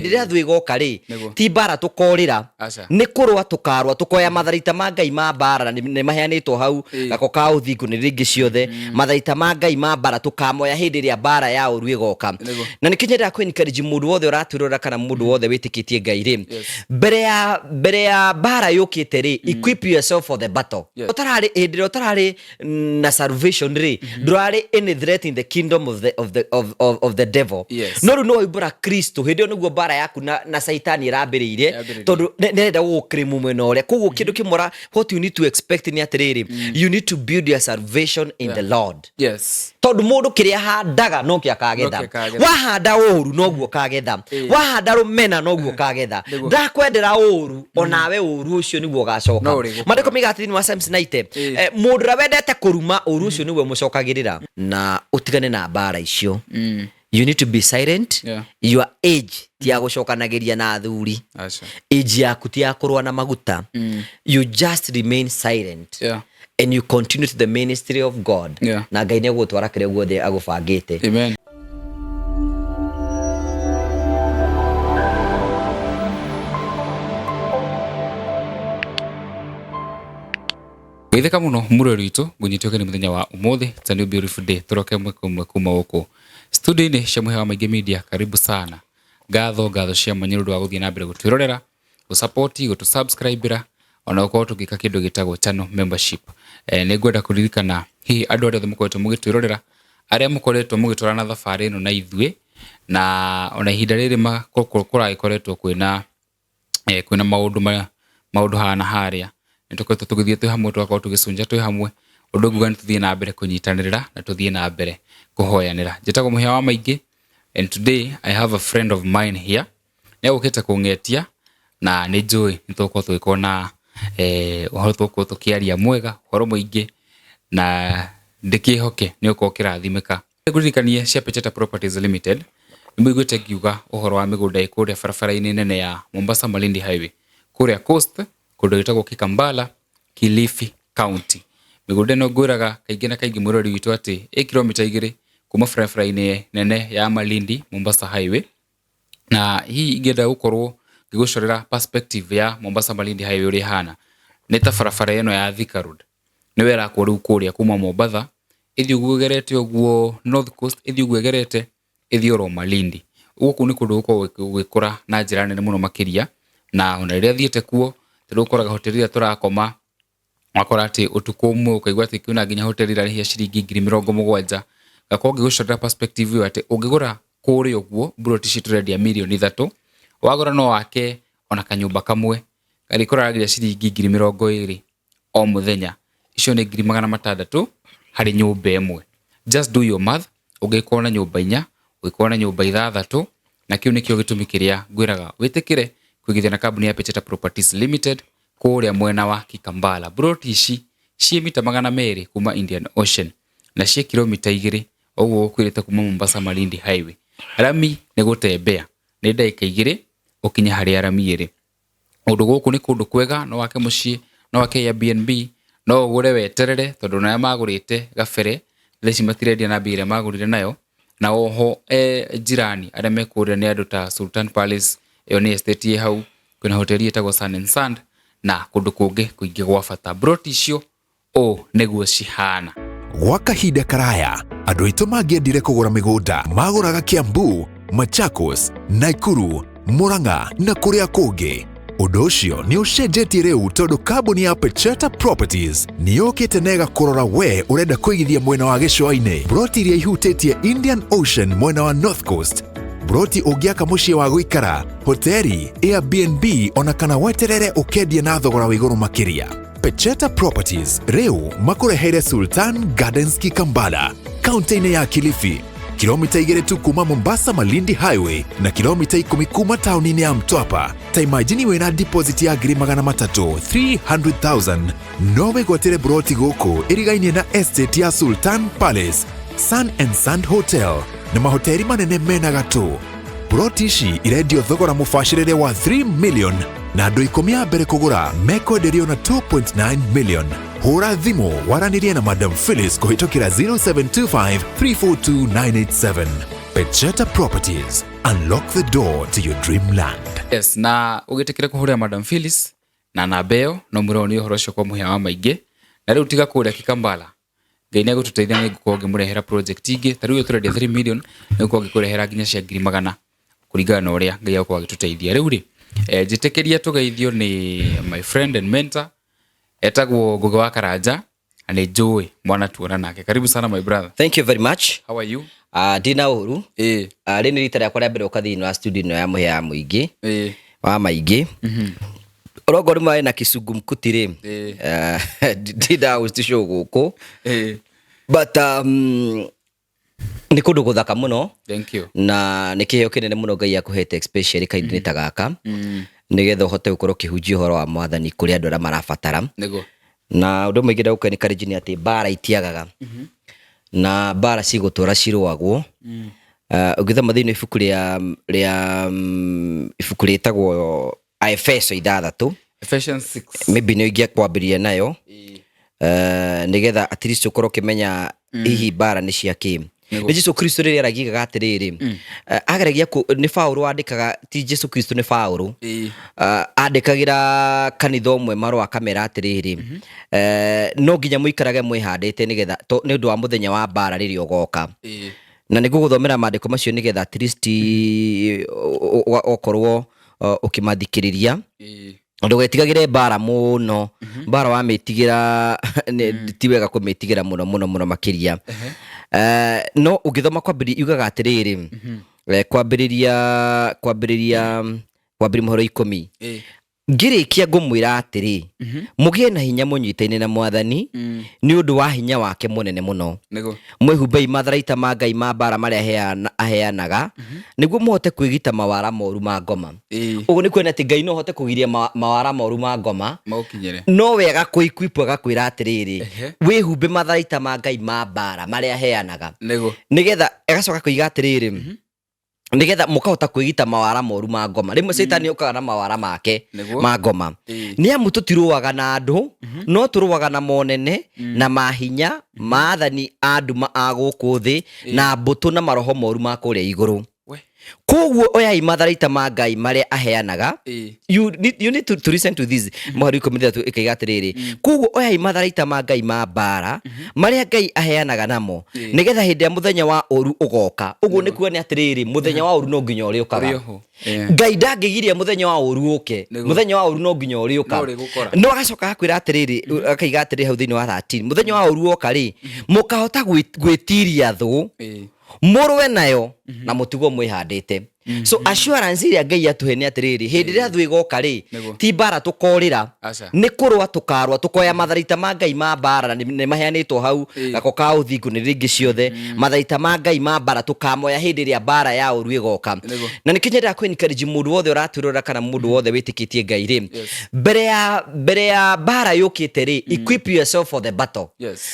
Ndira thwe goka ri ti Mbaara tukorira ni kurwa tukarwa tukoya matharaita ma Ngai ma Mbaara ni maheanitwo hau gako ka uthingu ni ringi ciothe matharaita ma Ngai ma Mbaara tukamoya hindi ria Mbaara ya urwi goka na nikinyenda ku encourage mundu wothe uraturura kana mundu wothe witikitie Ngai ri mbere ya Mbaara yukite ri equip yourself for the battle utarari hindi utarari na salvation ri durari any threat in the kingdom of the devil no no ibura Kristo hindi niguo Mbaara yaku na saitani irambiriire tondu nenda gukrimu mwena uria koguo kindu kimora what you need to expect ni atiriri you need to build your salvation in the Lord tondu mundu kiria handaga no kia kagetha wahanda uru no guo kagetha wahanda rumena no guo kagetha ndakwendera uru onawe uru ucio niguo gacoka mandiko migatini wa Psalms 90 mundu rawendete kuruma uru ucio niguo mucokagirira na utigane na Mbaara icio you need to be silent your age tia gucokanagiria na athuri age yaku tia kurwa na maguta you just remain silent and you continue to the ministry of God na Ngai ne gutwara kire guothe agubangite amen. Witheka muno murori witu gunyitioke ni muthenya wa umuthi tani beautiful day turoke mwe kuma uko studio ni cia Muhia Maingi Media karibu sana gatho cia manyiru wa guthie na mbere gutwirorera gusupport gutusubscribera ona uko tugika kindu gitagwo channel membership ni ngwenda kuririkana hihi andu aria mukoretwo mugitwirorera aria mukoretwo mugitwarana thabari ino na ithue na ona ihinda riri kuragikoretwo kwina maundu hana haria nitukoretwo tugithie twi hamwe twakorwo tugicunja twi hamwe undu nguga nituthie na mbere kunyitanirira na tuthie na mbere kuhoyanira njitagwo Muhia wa Maingi and today I have a friend of mine here ne ukite kungetia na ni njui nitukorwo twikona uhoro tukorwo tukiaria mwega horo muingi na ndikihoke ni ukorwo kirathimika nguririkanie cia Pecheta Properties Limited nimwiguite ngiuga uhoro wa migunda ikuria barabara-ini nene ya Mombasa Malindi Highway kuria coast kundu gitagwo Kikambala Kilifi County migunda no nguraga kaingi na kaingi murori witu ati kilomita 2 kuma barabara-ini nene ya Malindi Mombasa Highway na hii ingenda gukorwo ngigucorera perspective ya Mombasa Malindi Highway uri hana ni ta barabara eno ya Thika Road ni wera ko riu kuria kuma Mombasa ithi ugugerete oguo North Coast ithi ugugerete ithi oro Malindi uku ni kundu uko gwikura na njira nene muno makiria na ona ria thiete kuo turukoraga hoteli ya turakoma wakora ati utuku umwe ukaigwa ati kuna nginya hoteli ira hia ciringi 70,000 gakorwo ngigucorera perspective yo ati ungigura kuri oguo broti citrendia milioni 3 wagura no wake ona kanyumba kamwe galikoragira ciringi 20,000 o muthenya icio ni 600 hari nyumba imwe just do your math ungikona nyumba 4 ungikona nyumba 6 na kiu nikio gitumikiria ngwiraga witikire kwigithia na kambuni ya Pecheta Properties Limited kuria mwena wa Kikambala broti ici cie mita 200 kuma Indian Ocean na cie kilomita 2 oguo kwirite kuma Mombasa Malindi Highway rami ni gutembea ni ndaika 2 ukinya hari arami iri undu guku ni kundu kwega no wake mucii no wake Airbnb no ugure weterere tondu na magurite gabere theci matirendia na mbire magurire nayo na oho jirani aria mekuria ni andu ta Sultan Palace iyo ni estate hau kuna hoteli etagwo Sun and Sand na kundu kungi kuingi gwa bata broti icio niguo cihana gwa kahinda karaya andu aitu mangiendire kugura migunda maguraga Kiambu, Machakos, Nakuru, Murang'a na kuria kungi undu ucio ni ucenjetie riu tondu kambuni ya Pecheta Properties ni yukite nega kurora we urenda kuigithia mwena wa gicua-ini broti iria ihutitie Indian Ocean mwena wa North Coast broti ungiaka mucii wa guikara hoteli Airbnb ona kana weterere ukendia na thogora wa iguru makiria Pecheta Properties riu makurehere Sultan Gardens Kikambala kaunti-ini ya Kilifi kilomita 2 tu kuma Mombasa Malindi Highway na kilomita 10 kuma tauni-ini ya Mtwapa ta imagine wena deposit ya 300,000 no wigwatire broti guku irigaine na estate ya Sultan Palace Sun and Sand Hotel na mahoteli manene mena gatu broti ici irendio thogora mubashirire wa 3 million na andu 10 mbere kugura mekwenderio na 2.9 million hura thimu waranirie na Madam Phyllis kuhitokira 0725 342 987 Pecheta Properties Unlock the door to your dreamland. Yes, na ugitikire kuhuria Madam Phyllis na nabeo no muroni uhoro cio kwa Muhia wa maingi na riu tiga kuria kikambala Ngai ni gututeithia ni gukorwo ngimurehera project ingi ta riu turendia 3 million ni gukorwo ngikurehera nginya cia 100,000 kuringana na uria Ngai akorwo agituteithia riu ri jitikiria tugeithio ni my friend and mentor etagwo Ngugi wa Karanja ane Joy mwana tuona nake. Karibu sana my brother. Thank you very much. How are you? Dina uru rini rita rya kwa mbere ukathini wa studio no ya Muhia wa maingi wa maingi Rogo ruma na kisugu mkutire dida ustisho guko but ni kundu guthaka muno. Thank you. Na nikiheo kinene muno Ngai akuhete especially kaindini tagaka nigetha uhote gukorwo kihunjia horo wa mwathani kuri andu ara marabatara nego na undu mwigire ukani karijini ati Mbaara itiagaga na Mbaara cigutura cirwagwo ugithoma thiini ibuku ria ibuku ritagwo Efeso 6 Ephesians 6 maybe no ingia kwambiria nayo nigetha at least ukorwo kimenya hihi Mbaara ni ciaki ni Jesu Kristo riri aragigaga atiriri ageragia ni Paulo andikaga ti Jesu Kristo ni Paulo andikagira kanitha umwe marwa kamera atiriri no nginya muikarage mwihandite nigetha ni undu wa muthenya wa Mbaara riri ogoka na niguo guthomera maandiko macio nigetha at least okorwo ukimathikiriria ndugetigagire Mbaara muno Mbaara wa mitigira ti wega kumitigira muno makiria no ugithoma kwambiri yugaga atiriri kwambiriria muhoro 10 ngirikia ngumwira atiri mugie na hinya munyitaine na mwathani ni undu wa hinya wake munene muno mwihumbei matharaita ma Ngai ma Mbaara maria aheanaga niguo muhote kwigita mawara moru ma ngoma ugu ni kwena ati Ngai no hote kugiria mawara moru ma ngoma no wega kuikwipwa gakwira atiriri wihumbe matharaita ma Ngai ma Mbaara maria aheanaga nigetha agacoka kuiga atiriri nigetha mukahota kwigita mawara moru ma ngoma rimwe Satan ukaga na mawara make ma ngoma ni amu tutiruaga na andu no turuaga na monene na mahinya maathani andu aguku thi na mbutu na maroho moru ma kuria iguru koguo oyai matharaita ma Ngai maria aheanaga you need to listen to this mohari komithia tu ikiga atiriri koguo oyai matharaita ma Ngai ma Mbaara maria Ngai aheanaga namo nigetha hindi ya muthenya wa oru ugoka uguo ni kuona atiriri muthenya wa oru no nginya uri ukaga Ngai ndangigiria muthenya wa oru uke muthenya wa oru no nginya uri uka no agacoka akwira atiriri akaiga atiriri hau thiini wa 13 muthenya wa oru uka ri mukahota gwitiria thu murwe nayo na mutigo mwihandite so assurance iria Ngai atuhene atiriri hindi ria thu igoka ri ti Mbaara tukorira ni kurwa tukarwa tukoya matharaita ma Ngai ma Mbaara ni maheanitwo hau gako ka uthingu ni ringi ciothe matharaita ma Ngai ma Mbaara tukamoya hindi ria Mbaara ya oru igoka na nikinyenda kweni kariji mundu wothe uraturura kana mundu wothe witikitie Ngai ri mbere ya Mbaara yukite ri equip yourself for the battle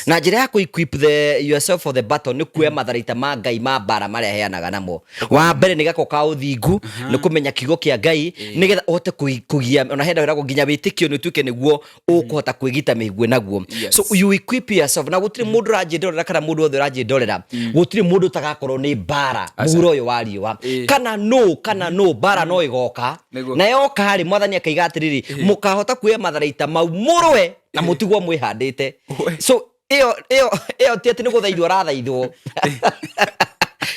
na njira ya ku equip yourself for the battle ni kuya matharaita ma Ngai ma Mbaara maria aheanaga namo wa mbere ni gako ka uthingu ni kumenya kigo kia Ngai nigetha uhote kugia ona henda wirago nginya witikio ni tuke niguo ukuhota kwigita mihigwe naguo so you equip yourself na gutiri mundu rajindorera kana mundu othe rajindorera gutiri mundu tagakorwo ni Mbaara muhuro uyu wa riwa kana no Mbaara no igoka na yoka hari mwathani akaiga atiriri mukahota kuya matharaita mau murwe na mutigwo mwihandite so iyo ti ati ni guthaithwo rathaithwo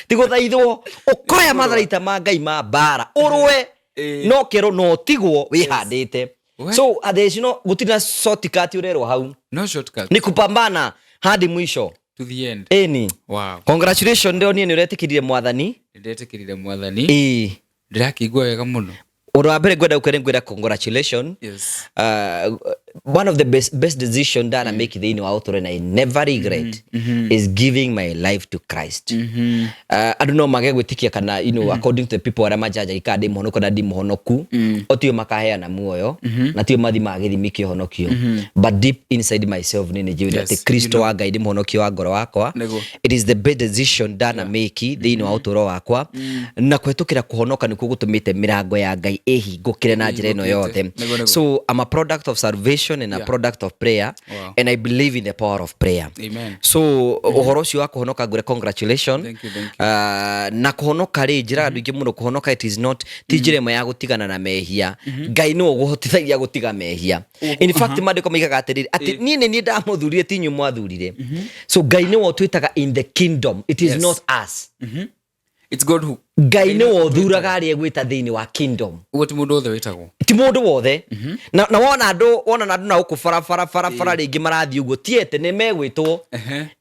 tigo thaithwo ukoya matharaita ma Ngai ma Mbaara urwe no kero no tigwo wihandite so adeshi no gutina shortcut urero hau no shortcut ni kupambana hadi mwisho to the end eni wow congratulations ndio ni uretikirire mwathani ndirakigwa wega muno Oro abere gweda ukere congratulations. Yes. One of the best decision that I make in our author and I never regret is giving my life to Christ. I don't know mage gwitikia kana according to the people ara majaja ikade muhonoku na di muhonoku otio makahea na muoyo na tio mathi magithimi kihonokio but deep inside myself nini jiwe that Kristo wa Ngai muhonokio wa ngoro wakwa. It is the best decision that I make thini wa author wakwa na kwetukira kuhonoka nikuo gutumite mirango ya Ngai ehingukire na njira ino yothe. So I'm a product of salvation salvation and a product of prayer. Wow. And I believe in the power of prayer. Amen. So uhoro ucio wa kuhonoka ngure congratulations. Thank you. Na kuhonoka ri njira andu ingi muno kuhonoka, it is not tijire ya gutigana na mehia. Ngai no guhotithagia gutiga mehia. In fact mandiko maigaga atiriri ati ni ndamuthurire ti nyu mwathurire. So Ngai ni wo twitaga in the kingdom. It is not us. It's God who Ngai ni wo thuraga ari egwita thiini wa kingdom. What mundu othe witagwo. Ti mundu wothe. Na wona andu na ukufara ringi marathi uguo tiete ni megwitwo.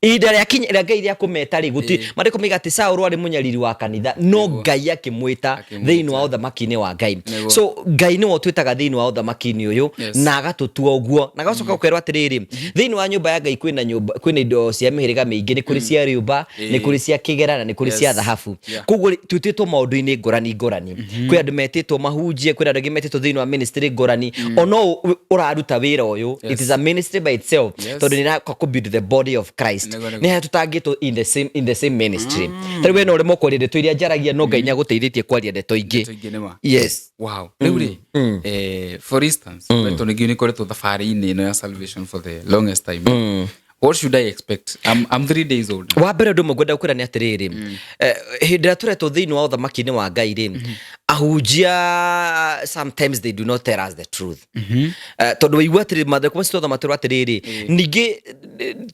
Ida ria kinya Ngai ria kumeta ri guti mandiko miga ati Saul ari munyariri wa kanitha no Ngai akimwita thiini wa uthamaki-ini wa Ngai. So Ngai ni wo twitaga thiini wa uthamaki-ini uyu na agatutua uguo na gacoka ukerwa atiriri thiini wa nyumba ya Ngai kwina indo cia mihiriga mingi ni kuri cia riumba ni kuri cia kigera na ni kuri cia dhahabu. Koguo tutitwo maundu-ini ngurani kwi andu metitwo mahunjie kwi andu metitwo thiini wa ministry ngurani ono uraruta wira uyu. It is a ministry by itself tondu ni na build the body of Christ ni hatutangitwo in the same ministry. Tari we no uri moko ndeto iria njaragia no Ngai nyaguteithitie kwaria ndeto ingi. Yes. Wow. For instance tondu ngi ni koretwo thabari-ini no ya salvation for the longest time. What should I expect? I'm 3 days old. Wa mbere ndu mugwenda ukwira ni atiriri hindira turetwo thiini wa uthamaki-ini wa Ngai ri ahunjia sometimes they do not tell us the truth. Tondu waigua atiri mathe kuma citotha matirwa atiriri ningi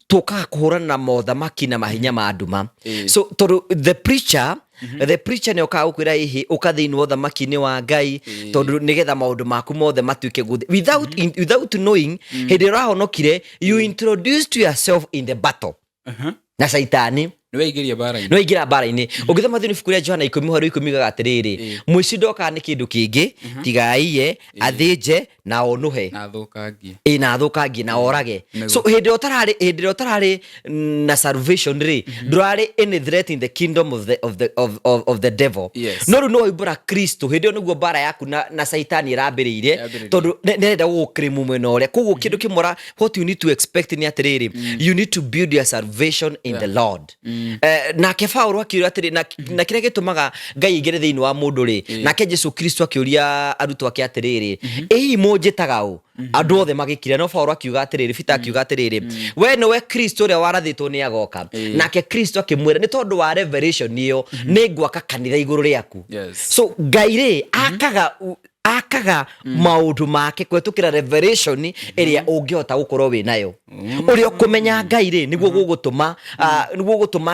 tukaga kuhurana na mothamaki na mahinya ma nduma. So tondu the preacher ni okaga gukwira ihi uka thiini wa uthamaki-ini wa Ngai tondu nigetha maundu maku mothe matuike guthi without knowing hindi urahonokire you introduced yourself in the battle na saitani Niwaigira mbara-ini ugithoma thiini ibuku ria Johana 10:10 gaga atiriri muici ndoka ni kindu kingi tigaiye athinje na onuhe na athukangie na orage. So hindi utarari na salvation ri ndurari any threat in the kingdom of the devil. No ru no ibura Kristo hindi niguo mbara yaku na saitani irambiriire tondu nenda gukrimu mwena uria. Koguo kindu kimora what you need to expect ni atiriri you need to build your salvation in the Lord. Na Paulo akiuria atiri na kiria gitumaga Ngai igere thiini wa mundu ri nake Jesu Kristo akiuria arutwo ake atiriri ii munjitaga u andu othe magikira. No Paulo akiuga atiriri Peter akiuga atiriri we no we Kristo ria warathitwo ni agoka nake Kristo akimwira ni tondu wa revelation niyo ni ngwaka kanitha iguru riaku. So Ngai ri akaga maundu make kwetukira revelation iria ungihota gukorwo wi nayo uria kumenya Ngai ri niguo gugutuma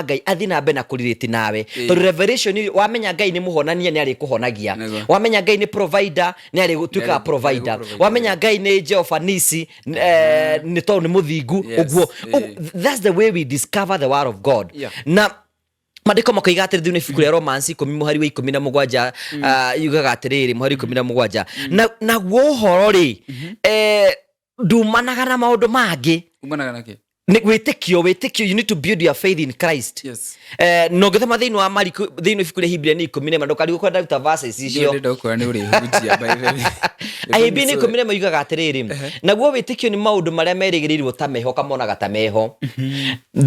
Ngai athi na mbe na kuririti nawe tondu revelation wamenya Ngai ni muhonania ni ari kuhonagia wamenya Ngai ni provider ni ari gutuika provider wamenya Ngai ni Jehovah Nisi ni tondu ni muthingu uguo. That's the way we discover the word of God. Na mandiko makoiga atiri thiini ibuku ria Romans 10:17 yugaga atiriri 10:17 na guo horo ri ndumanaga na maundu mangi umanaga nake ni witikio you need to build your faith in Christ. No githoma thiini wa Mariko thiini ibuku ria Hebrew ni 10 ndokari gukwenda ruta verses icio ndokora ni uri hujia by the way Hebrew ni 10 yugaga atiriri naguo witikio ni maundu maria merigirirwo ta meho kamonaga ta meho.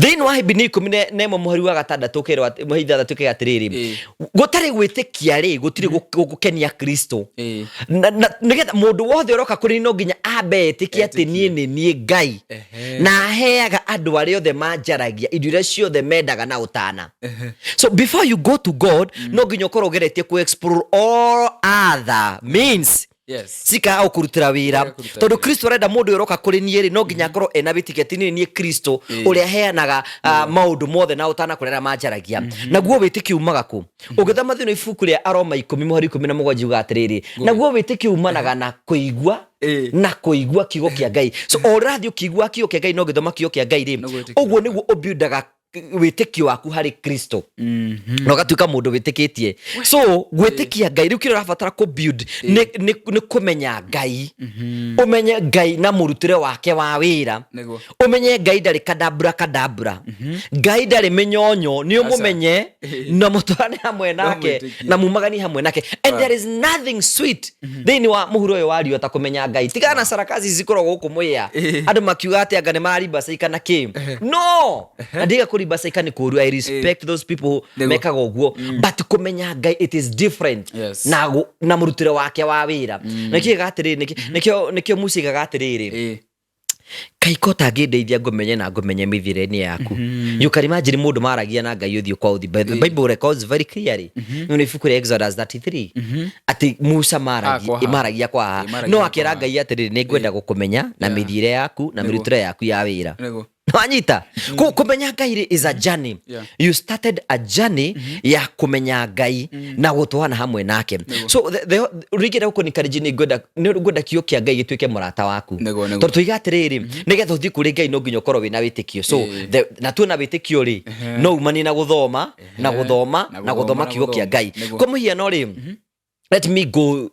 Thiini wa Hebrew ni 10:6 ukerwa muhitha tuke atiriri gutari gwitikia ri gutiri gukenia Kristo nigetha mundu wothe uroka kuri no nginya ambe etikia ati nie Ngai na heaga andu aria othe manjaragia indo iria ciothe mendaga na utana. So before you go to God no nginya ukorwo geretie ku explore all other means sika au kurutira wira tondu Kristo arenda mundu uroka kuri nieri no nginya korwo ena bitiketi ni Kristo uria heanaga maundu mothe na utana kurera manjaragia naguo witiki umaga ku ugithoma thiini ibuku ria Aroma 10:17 uga atiriri naguo witiki umanaga na kuigua kiugo kia Ngai. So orathi ukigua kiugo kia Ngai no githoma kiugo kia Ngai ri uguo niguo ubuildaga witikio waku hari Kristo no gatuika mundu witikitie. So gwitikia Ngai riu kire rabatara ku build ni kumenya Ngai umenye Ngai na murutire wake wa wira umenye Ngai ndari kadabra Ngai ndari menyonyo ni umumenye na mutwane hamwe nake na mumagani hamwe nake. And there is nothing sweet thiini wa muhuro uyu wari ota kumenya Ngai tigana na sarakazi zikorwo guku muya andu makiuga ati anga ni marimba saikana ki no ndiga kuri ribasaika ni kuru. I respect those people who mekaga uguo, but kumenya Ngai it is different. Na murutire wake wa wira. Nikio gatiriri nikio musiga gatiriri. Kaikota ngedeithia ngumenye na ngumenye mithireni yaku. You can imagine mundu maragia na Ngai uthio kwa uthi. The Bible records very clearly. No ni fuku Exodus 33. Ati Musa maragia kwa no akira Ngai atiriri ni ngwenda gukumenya na mithire yaku na mirutire yaku ya wira. Wanyita kumenya Ngai is a journey. You started a journey ya kumenya Ngai na gutwana hamwe nake. So rigera uko ni kariji ni ngwenda kio kia Ngai gituike murata waku. Tondu tuigatiriri nigetha uthi kuri Ngai no nginya ukorwo wina witikio. So na tu na witikio ri no umani na guthoma kiugo kia Ngai. Kwa muhiano ri let me go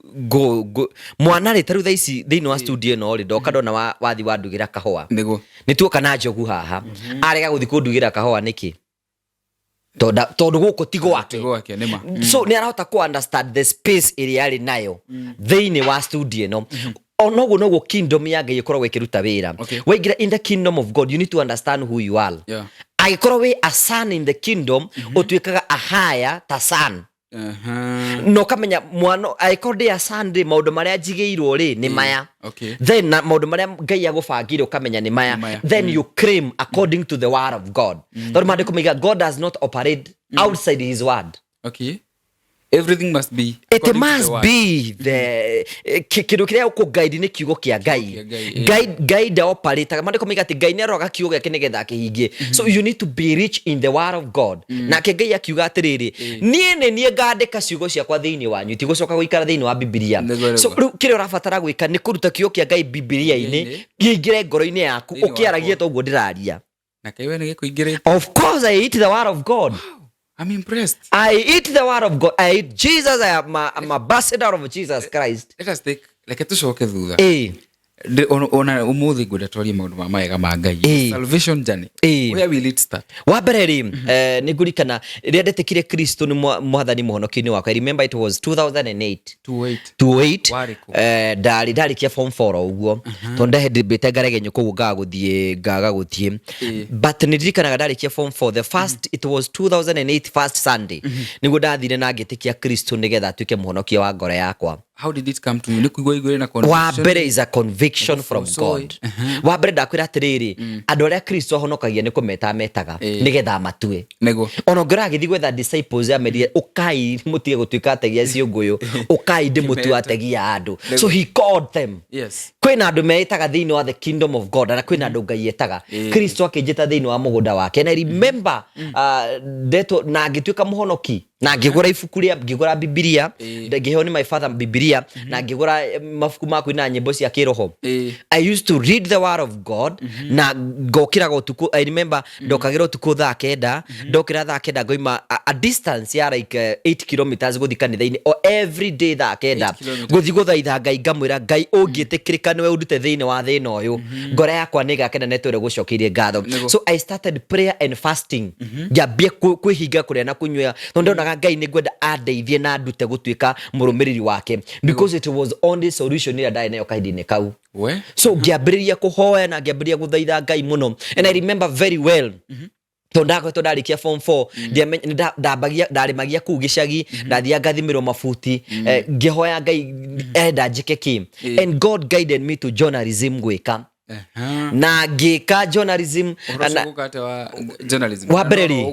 mwana ri taru thaici thiini wa studio no ri ndoka ndona wathi wandugira kahua ni tuoka na njogu haha arega guthi kundugira kahua niki tondu guku tigo wake so ni arahota ku understand the space area ari nayo thiini wa studio no onogo kingdom ya Ngai ikorwo ikiruta wira waigira in the kingdom of God you need to understand who you are agikorwo we a son in the kingdom utuikaga a higher ta son no kamenya mwana aikordi ya Sunday maundu maria jigeirwo ri ni maya then na maundu maria Ngai agubangire ukamenya ni maya then you claim according to the word of God tondu mandiko miga God does not operate outside his word everything must be it must be the kidu kiria uko guide ni kiugo kia Ngai guide operate mandiko miga ati Ngai ni aroga kiugo yake nigetha kihingie so you need to be rich in the word of God na ke Ngai akiuga atiriri nie ngandika ciugo ciakwa thiini wanyu ti gucoka guikara thiini wa Biblia so kire urabatara gwika ni kuruta kiugo kia Ngai Biblia-ini giingire ngoro-ini yaku ukiaragia toguo ndiraria na kaiwe ni gikuingire of course I eat the word of God. I'm impressed. I eat the word of God. I eat Jesus. I'm ambassador of Jesus Christ. Let us take like tucoke thutha. Ona umuthi ngwenda twarie maundu ma maega ma Ngai salvation journey where will it start wa mbere ri ni ngurikana ria ndetikire Kristo ni mwathani muhonoki-ini wakwa. I remember it was 2008 ndari kia form 4 uguo tonda hindi bete ngaregenyo kugu ngaga guthie but ndirikanaga ndari kia form 4 the first it was 2008 first Sunday niguo ndathire na ngitikia Kristo nigetha atuike muhonokia wa ngoro yakwa. How did it come to you? Nikuigwa igwe na conviction. Wa mbere is a conviction from God. Wa mbere ndakwira atiriri andu aria Kristo ahonokagia ni kumeta metaga nigetha matue. Ono ngira githi gwetha disciples amerie ukai mutige gutuika ategia ciunguyu ukai ndimutu ategia andu so he called them. Kwina andu meitaga thiini wa the kingdom of God na kwina andu Ngai etaga Kristo akijita thiini wa mugunda wake. And I remember deto na ngituika muhonoki na ngigura ibuku ria ngigura Biblia ngiheo ni my father Biblia na ngigura mafuku maku na nyimbo cia kiroho. I used to read the word of God na ngokira gotuku. I remember ndokagira utuku thaa kenda ndokira thaa kenda ngoima a distance ya like 8 kilometers guthi kanitha-ini o every day thaa kenda guthi guthaitha Ngai ngamwira Ngai ungitikirika niwe undute thiini wa thina uyu ngoro yakwa ni gakena netwire gucokirie ngatho. So I started prayer and fasting ngambia kwihinga kuria na kunywa tondu Ngai ni ngwenda andeithie na ndute gutuika murumiriri wake because it was only solution ira ndai nayo kahinda-ini kau. So ngiambiriria kuhoya na ngiambiriria guthaitha Ngai muno. And I remember very well tondako ndarikia form 4 ndambagia ndarimagia ku gicagi ndathia ngathimirwo mafuti ngihoya Ngai enda njike ki and God guided me to journalism gwika na ngika journalism wa bereri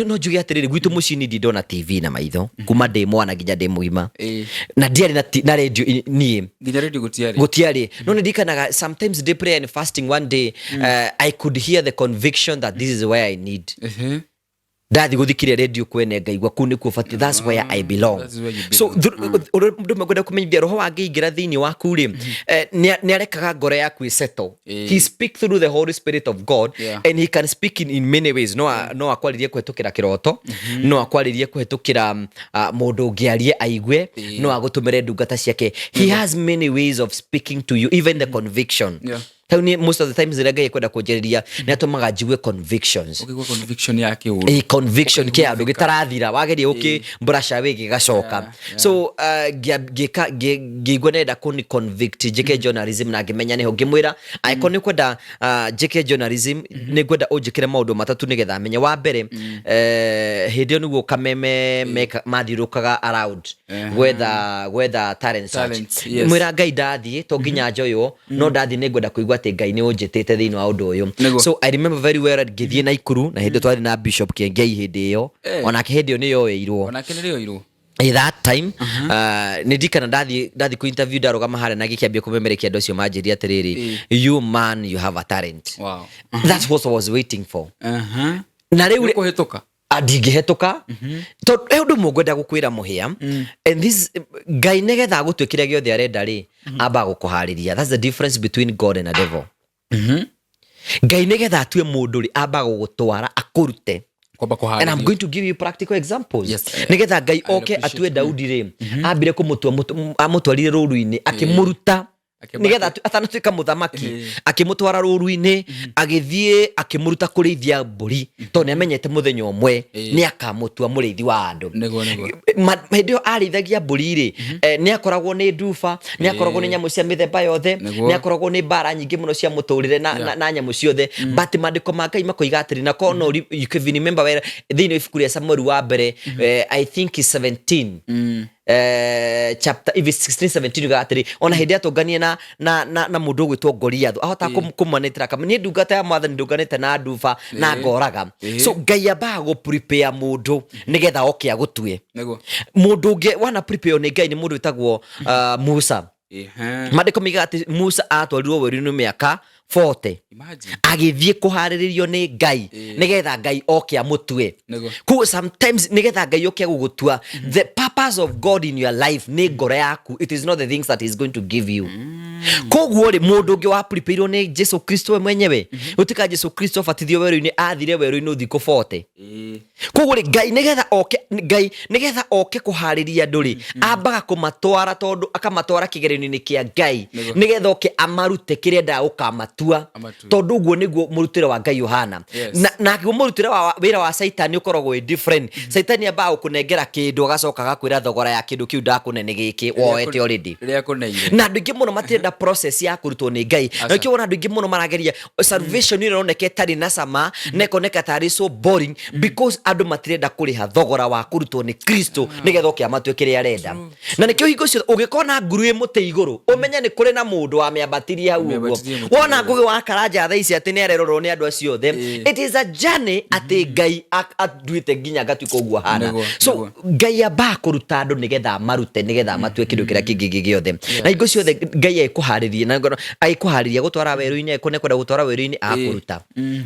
no njugi atiriri gwitu mucini ndi ndona TV na maitho kuma ndi mwana nginya ndi muima na ndiari na radio ni nginya radio gutiari no ndikanaga sometimes they pray and fasting one day I could hear the conviction that this is where I need ndathi guthikire radio kwene ngaigwa ku niku fati that's where I belong. So ndu magwenda kumenyithia roho wa Ngai ingira thiini waku ri ni arekaga ngoro yaku isettle. He speak through the Holy Spirit of God and he can speak in many ways. No akwaririe kuhetukira kiroto no akwaririe kuhetukira mundu ngiarie aigwe no agutumire ndungata ciake. He has many ways of speaking to you even the conviction. Tau ni most of the times zira Ngai kwenda kunjeriria ni atumaga njigue convictions. Ukigwa conviction yake uru. Conviction kia andu gitarathira wageria brusha wigi gacoka. So ngigwa nenda kuni convict JK journalism na ngimenya niho ngimwira aikoni kwenda JK journalism ni kwenda unjikire maundu matatu nigetha menya wa mbere hindi niguo kameme mathirukaga around whether talent search. Mwira Ngai ndathie to nginya njoyo no ndathie ni ngwenda kuigwa ati Ngai ni unjitite thiini wa undu uyu. So I remember very well ngithie na ikuru na hindi twari na Bishop Kiengei hindi iyo onake hindi iyo ni yoirwo onake ni yoirwo that time. Nidikana ndathi ku interview ndarugama hare na gikiambia kumemerekia andu acio manjiria atiriri, you man, you have a talent. Wow. That's what I was waiting for. Na riu kuhituka ndingihituka to undu mugwenda gukwira Muhia and this Ngai negetha gutwikira giothe arenda ri amba gukuhariria. That's the difference between God and a devil. Ngai negetha atue mundu ri amba gugutwara akurute. And I'm going to give you practical examples. Yes, negetha Ngai oke atue Daudi ri ambire kumutua amutwarire ruru-ini akimuruta nigetha atanatuika muthamaki akimutwara ruru-ini agithie akimuruta kurithia mburi to ni amenyete muthenya umwe ni akamutua murithi wa andu. Hindi arithagia mburi ri ni akoragwo ni nduba, ni akoragwo ni nyamu cia mithemba yothe, ni akoragwo ni mbara nyingi muno cia muturire na nyamu ciothe. But mandiko ma Ngai makoiga atiri na kono you can remember where thini ibuku ria Samuel wa mbere I think 17 chapter if 16-17 gatiri ona hindi atonganie na mundu gwitwo Goliath ahota kumanitira kama ni ndungata ya mwathani ndunganite na nduba na ngoraga. So Ngai amba go prepare mundu nigetha oke agutue. Mundu ungi wana prepare ni Ngai ni mundu witagwo Musa. Mandiko miga ati Musa atwarirwo werũ-inĩ miaka 40 agithie kuhariririo ni Ngai nigetha Ngai oke amutue. Ku sometimes nigetha Ngai oke gugutua, the purpose of God in your life ni ngoro yaku, it is not the things that he is going to give you. Koguo ri mundu ungi wa prepare ni Jesu Kristo we mwenyewe. Utika Jesu Kristo fatithio werũ-inĩ athire werũ-inĩ thikũ 40. Koguo ri Ngai nigetha oke kuhariria nduri ambaga kumatwara tondu akamatwara kigerio-inĩ kia Ngai nigetha oke amarute kiria nda ukamatua tondu guo niguo murutire wa Ngai Yohana. Na guo murutire wa wira wa Satan ukoragwo different. Satan amba ukunengera kindu agacoka gakwira thogora ya kindu kiu ndakunene giki woete already na andu ingi muno matirenda process ya kurutwo ni Ngai. Na ukiona andu ingi muno marageria salvation ile oneke tari na sama nekoneka tari so boring because andu matirenda kuriha thogora wa kurutwo ni Kristo nigetha oke amatwe kiria arenda. Na nikio hingo cio ugikona nguru imute iguru umenya ni kuri na mundu wa miambatiria hau uguo wona ngugi wa Karanja thaa ici ati ni arerorwo ni andu acio othe. It is a journey ati Ngai aduite nginya gatuika uguo hana. So Ngai amba kuruta andu nigetha marute nigetha amatwe kindu kiria kingi giothe. Na hingo ciothe Ngai ekuharirie na ekuhariria gutwara weru-ini kwenda gutwara weru-ini akuruta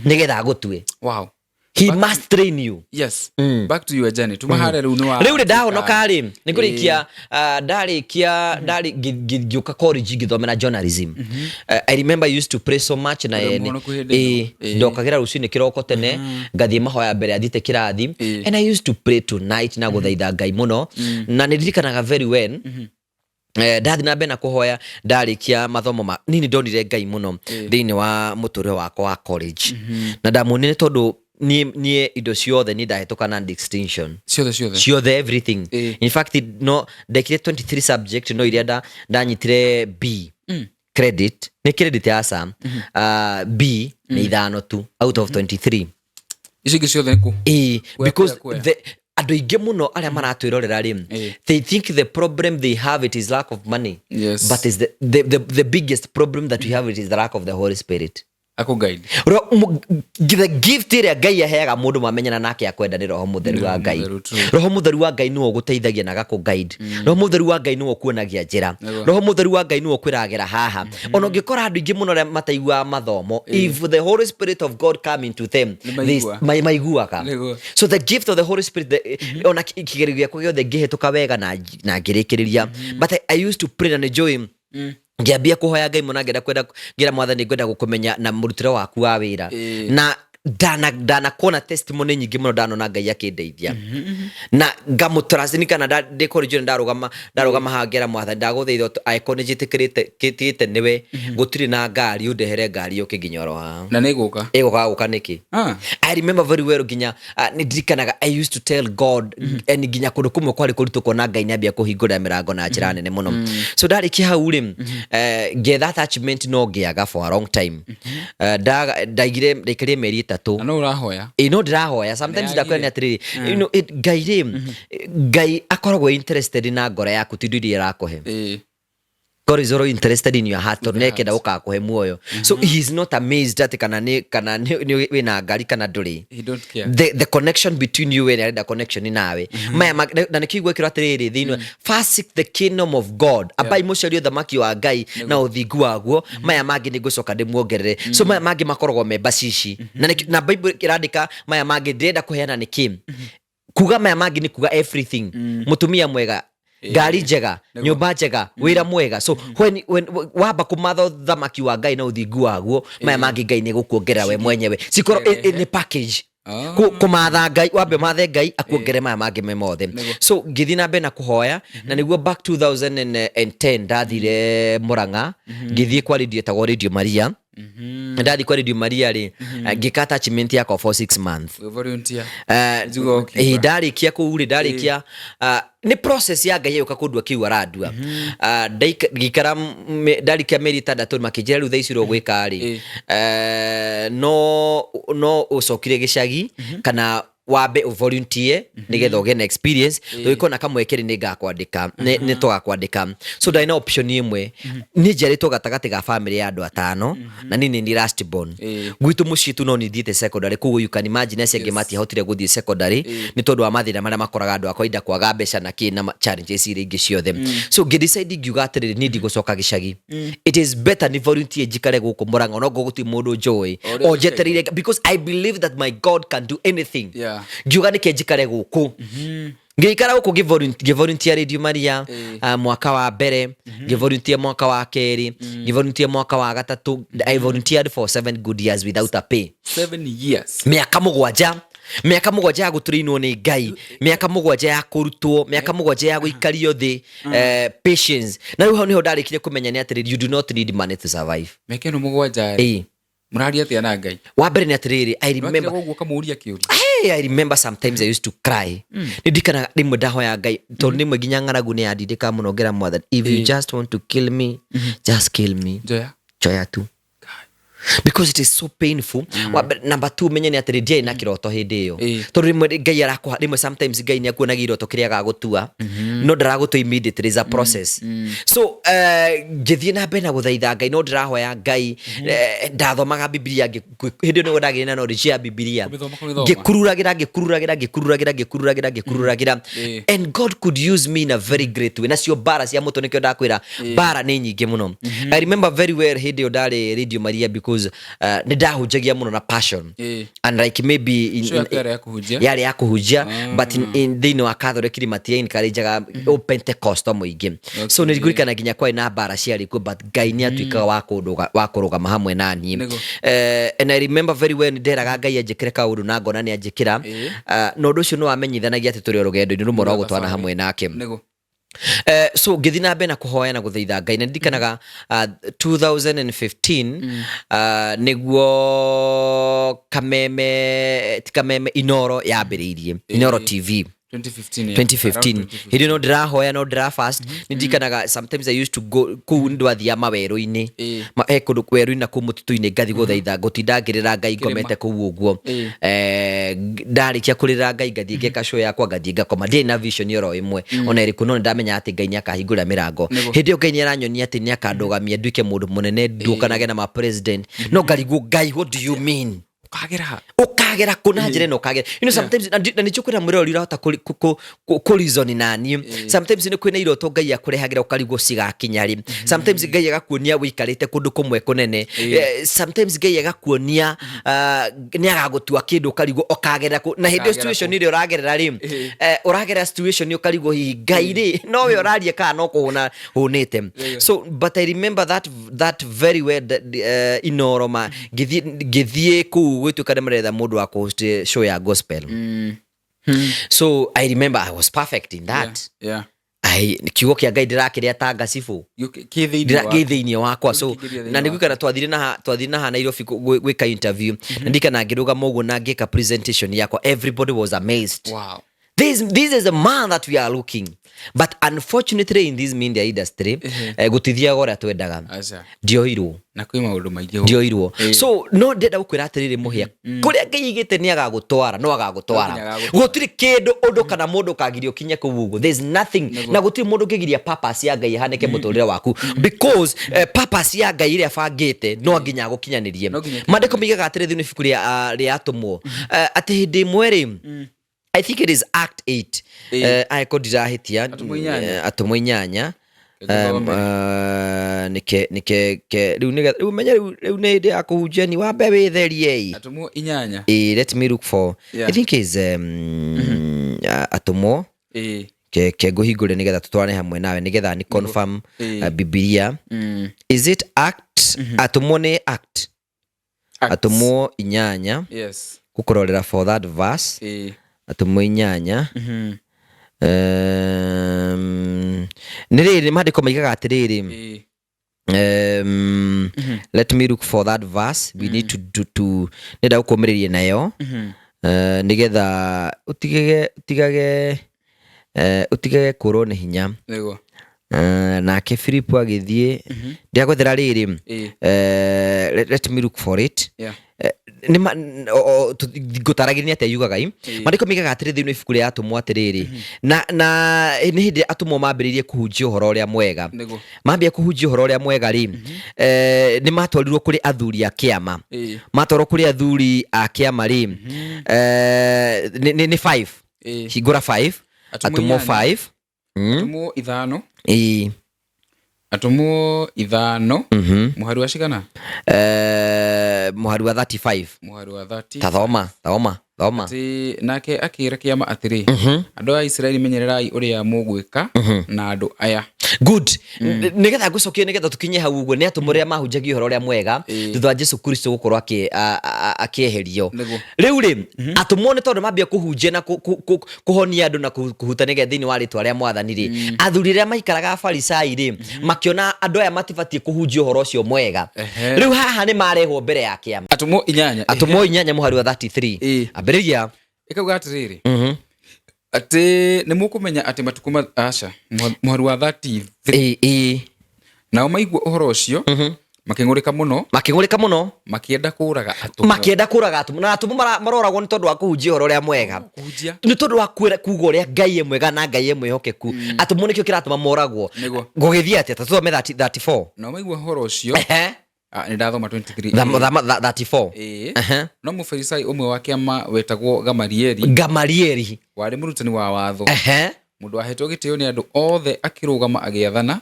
nigetha agutue. Wow. He must train you. Yes. Back to your journey. Tumahare runo riu ri ndahonoka ri nikurikia ngioka college ngithomera journalism. I remember I used to pray so much na ndokagira rucini kiroko tene ngathie mahoya mbere athite kirathi and I used to pray tonight na guthaitha Ngai muno na ndirikanaga very well ndathi na mbere na kuhoya ndarikia mathomo nini ndonire Ngai muno thiini wa muturire wakwa wa college na ndamunene tondu nie indo ciothe ni ndahetoka na distinction ciothe everything. In fact no ndekire 23 subject no iria ndanyitire B credit ni credit ya Sam B ni ithano tu out of 23 icio ciothe ku because the andu ingi muno aria maratwirorera ri they think the problem they have it is lack of money. Yes. But is the biggest problem that we have it is the lack of the Holy Spirit. Ako guide the gift iria Ngai aheaga mundu mamenyana nake akwenda ni Roho Mutheru wa Ngai. Roho Mutheru wa Ngai niwe guteithagia na gaku guide. Roho Mutheru wa Ngai niwe kuonagia njira. Roho Mutheru wa Ngai niwe kwiragira haha ona ngikora andu ingi muno mataigua mathomo if the Holy Spirit of God come into them maiguaka. So the gift of the Holy Spirit ona kigerio giakwa giothe ngihituka wega na ngirikiriria but I used to pray and enjoy ngiambia kuhoya Ngai mona ngenda kwenda ngira mwathani ngenda gukumenya na murutire waku wa wira na dana kuona testimony nyingi muno ndanona Ngai akindeithia na ngamutrust kana ndikorijwe ndarugama hangera Mwathani ndaguthaitha aikone jitikirite niwe gutiri na ngari undehere ngari yuke nginyoro ha na niguka guka niki I remember very well nginya ndirikanaga I used to tell God and nginya kundu kumwe kwari kurituko na Ngai nambia kuhingura mirango na njira nene muno so ndarikia hau ri get that attachment no ngiaga for a long time ndaigire ndikire meri 3 no urahoya no ndirahoya sometimes ndakwenda atiriri Ngai akoragwo interested na ngoro yaku ti ndiri irakuhe God is already interested in your heart or nekenda ukakuhe muoyo so he is not amazed at kana ni wina ngari kana nduri he don't care the connection between you and the connection nawe maya na nikigwe kira atiriri thino first seek the kingdom of God abai mucario thamaki wa Ngai na uthingu waguo maya mangi ni gucoka ndimuongerere so maya mangi makoragwo memba cici na Bible irandika maya mangi ndenda kuheana niki kuga maya mangi ni kuga everything mutumia mwega ngari njega nyumba njega wira mwega so when wamba kumatha thamaki wa Ngai na uthingu waguo maya mangi Ngai ni gukuongerera we mwenyewe sikoro in package kumatha Ngai wambe mathe Ngai akuongere maya mangi me mothe so ngithi na bena kuhoya na niguo back 2010 ndathire Murang'a ngithi kwa radio Maria ndathi kwa radio Maria ri ngika attachment yakwa for 6 months volunteer ndarikia kuuri ndarikia ni process ya Ngai yuka kundua kiu aradua ngikara ndarikia meri 3 makijira ru thaiciro gwika ri no ucokire gicagi kana wabe volunteer nigetha uge na experience tuikona kamwekeri ni ngakwandika ni twakwandika so ndaina option imwe ni njeritwo gatagati ga family ya andu 5 na nini ni last born gwitu mushitu no ni thiete secondary kugu you can imagine ase mati hotire guthie secondary ni tondu wa mathina maria makoraga andu akoida kwaga mbeca na kina challenges iri ingi ciothe so ngidecide ngiuga atiriri ni ndigocoka gicagi it is better ni volunteer jikare guku Murang'a no guti mundu joy o jeterire because I believe that my God can do anything ngiuga nike njikare guku ngikara guku givolunteer radio Maria mwaka wa mbere givolunteer mwaka wa keri givolunteer mwaka wa gatatu I volunteered for 7 good years without a pay 7 years miaka mugwanja ya gutrainwo ni Ngai miaka mugwanja ya kurutwo miaka mugwanja ya guikario thi patience na riu niho ndarikire kumenya ni atiri you do not need money to survive miaka no mugwanja murari atia na Ngai wa mbere ni atiriri I remember kamuria kiuri I remember sometimes I used to cry nidikana rimwe ndahoya Ngai tondu rimwe nginya ng'aragu ni andindika muno ngera Mwathani if you just want to kill me just kill me joya tu because it is so painful number 2 menye ni atiri ndiye na kiroto hindi yo tondu rimwe Ngai arakuha rimwe sometimes Ngai ni akuonaga iroto kiria gagutua no ndaragutua immediately is a process so ngithie na mbere na guthaitha Ngai no ndirahoya Ngai ndathomaga Biblia hindi no ndagire na knowledge ya Biblia ngikururagira and God could use me in a very great way nacio bara cia muto nikyo ndakwira bara ni nyingi muno I remember very well hindi yo ndari radio Maria because nidahunjagia muno na passion and like maybe yale ya kuhujia but in thini wa Catholic matia encourageaga Pentecost muingi so nirigurikana nginya kwa na bara ciari ku but Ngai ni atuika wa kurugama hamwe nani and I remember very well nderaga Ngai ajikire kaundu na ngona ni ajikira no ndu ucio no amenyithanagia ati turi rugendo ni rumoro gutwana hamwe nake so ngithina mbere na kuhoya na guthaitha Ngai na ndikanaga 2015 niguo kameme Inoro yambiriirie Inoro TV 2015 hindi no ndirahoya no ndirafast nindikanaga sometimes I used to go kundu athia maweru-ini kundu kweru-ini na kumututu-ini ngathi guthaitha gutindangirira Ngai ngomete kuu uguo ndarikia kurira Ngai ngathi ngeka show yakwa ngathi ngakoma ndi na vision yoro imwe ona iriku no ndamenya ati Ngai ni akahingura mirango hindi yo Ngai ni aranyonia ati ni akandugamia nduike mundu munene ndukanage na ma president no ngarigu Ngai what do you mean ukagera kuna njire no kagera sometimes na nichukwira mwiro urahota ku reason nani sometimes ni kwina iroto Ngai akurehagira ukarigo cigakinyari sometimes Ngai agakuonia wikarite kundu kumwe kunene sometimes Ngai agakuonia ni agagutua kindu ukarigo ukagera na hindi situation ile uragerera ri uragerera situation ile ukarigo hi Ngai ri no we urarie kana no kuhuna hunite so but I remember that very well Inoroma githie ku gwituka ndemretha mundu wa host show ya gospel. So I remember I was perfect in that. Yeah. Kiugo kia Ngai ndirakiria tanga cibu githiini wakwa. So na nigwikana twathire na Nairobi gwika interview, ndikana ngiruga uguo na ngika presentation yakwa, everybody was amazed. Wow. This is a man that we are looking, but unfortunately in this media industry gutithia gore atwendaga ndioirwo na kwĩ maũndũ maingĩ ndioirwo. So no ndenda gukwira atiriri Muhia, kuria Ngai igite ni agagutwara no agagutwara, gutiri kindu undu kana mundu kagirio kinye kugugo. There's nothing na gutiri mundu kigiria purpose ya Ngai haneke muturire waku, because purpose ya Ngai ria bangite no nginya gukinyanirie. Mandiko migaga atiri thini ibuku ria atumwo ati hindi imwe I think it is Act 8. I could dirahitia atumwo 8. Nike riu menya riu ni ndi akuhunjia ni wambe witherie atumwo 8. Let me look for I think is atumwo ke nguhingure nigetha tutwarane hamwe nawe nigetha ni confirm Biblia. Is it Act? Atumwo ni Act. Atumwo 8. Yes. Kukororera for that verse. Atumwo 8. Niriri mandiko maigaga atiriri. Let me look for that verse. We need to nenda gukomeririe nayo nigetha utigage kurwo ni hinya. Nego nake Philip agithie ndiagwethera riri. Let me look for it. Yeah. Nima gutaragiria ate yugaga mandiko migaga atiri thini ibuku ria atumwo atiriri na ni hindi atumwo mambiririe kuhunjia uhoro uria mwega. Mambia kuhunjia uhoro uria mwega ri ni matwarirwo kuri athuri a kiama, matwarwo kuri athuri a kiama ri ni 5 hingura 5 atumwo 5 atumwo 5 atumwo 5 muhari wa cigana muhari wa 35 muhari wa 30 tathoma ati nake akira kiama atiri andu a Israeli menyererai uria mugwika na andu aya. Good. Nigetha ngucokie nigetha tukinye hau uguo ni atumũria mahunjagia uhoro uria mwega thutha Jesu Kristo gukorwo akieherio. Riu ri atumwo ni tondu mambia kuhunjia na kuhonia andu na kuhutania thiini wa ritwa ria mwathani ri athuri ria maikaraga Farisai ri makiona andu aya matibatie kuhunjia uhoro ucio mwega. Riu haha ni marehwo mbere ya kiama. Atumwo 8 muhari wa 33 ambiriria ikauga atiriri ati ni mukumenya ati matukuma aca muhari wa 33 nao maigua uhoro ucio makingurika muno makienda kuraga atumwo na atumwo maroragwo ni tondu wa kuhunjia uhoro uria mwega, ni tondu wa kuuga uria Ngai mwega na Ngai mwihokeku. Atumwo nikio kiratuma moragwo ngugithia ati tuthome 34 nao maigua uhoro ucio ni ndathoma 23 34 no Mufarisai umwe wa kiama wetagwo Gamalieli wari murutani wa watho mundu ahetwo gitio ni andu othe akirugama agiathana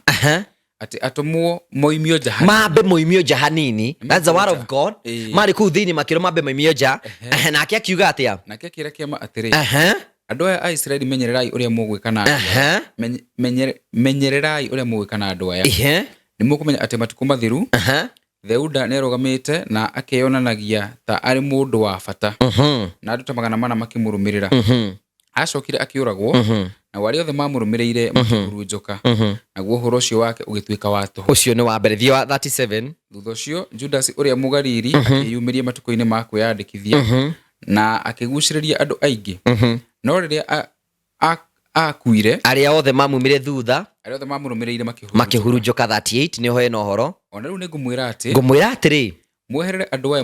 ati atumwo moimio jahani mabe moimio jahanini. That's the word of God. Mari ku thini makiro mabe moimio ja na akiuga atia nake akira kiama atiri andu a Israeli menyererai uria mugwika na menyererai uria mugwika na andu aya ni mukumenya ati matuko mathiru Theuda nerogamite na akeyonanagia ta ari mundu wa bata na andu ta 400 makimurumirira. Acokire akiuragwo na wari othe mamurumireire makihurunjuka naguo uhoro ucio wake ugituika wa tuhu. Ucio ni wa mbere thia wa 37. Thutha ucio Judas uria mugariri akiyumiria matuko-ini ma kwiyandikithia na akiguciriria andu aingi. No riria akuire aria othe mamumire thutha mamurumireire makihurunjuka 38 ni hoye no horo. Ona riu ni ngumwira atiri mweherere andu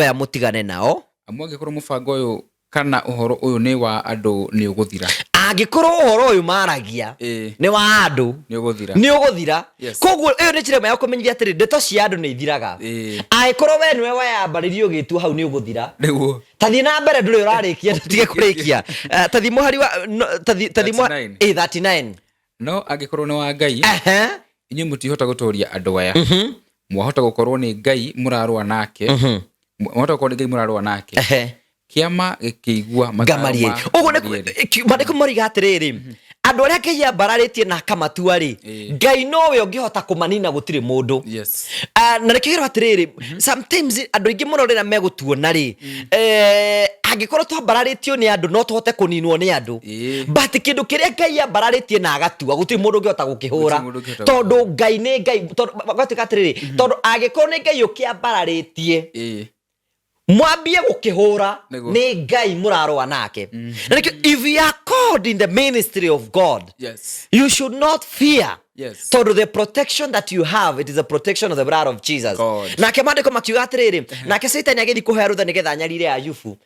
aya mutigane nao amu angikorwo mubango uyu kana uhoro uyu ni wa andu ni uguthira. Angikorwo uhoro uyu maragia ni wa andu ni uguthira. Koguo iyo ni chirema ya kumenyithia atiri ndeto cia andu ni ithiraga. Angikorwo we niwe wayambaririo gitu hau ni uguthira. Niguo tathi na mbere nduri urarikia tige kurikia. Tathi muhari wa tathi 39 no angikorwo ni wa Ngai inyu mutihota gutoria andu aya mwahota gukorwo ni Ngai murarwa nake mwahota gukorwo ni Ngai murarwa nake kiama gikigua Gamalieli. Ugo ne mandiko mari gatiriri andu aria Ngai ambararitie na akamatua ri Ngai nowe ungihota kumanina gutire mundu na rekegero atiriri sometimes andu ingi muno rira megutuona ri angikorwo twambararĩtio nĩ andũ no tũhote kũninwo nĩ andũ but kĩndũ kĩrĩa Ngai ambararĩtie na agatua gũtirĩ mũndũ ũngĩhota gũkĩhũra tondũ Ngai nĩ Ngai gatuĩka atĩrĩrĩ tondũ angĩkorwo nĩ Ngai ũkĩambararĩtie mwambie gũkĩhũra nĩ Ngai mũrarũa nake na nĩkĩo if you are called in the ministry of God you should not fear tondũ the protection that you have, it is a protection of the blood of Jesus. Nake maandĩko makiuga atĩrĩrĩ nake Saitani agĩthiĩ kũhea rũtha nĩgetha anyarire Ayubu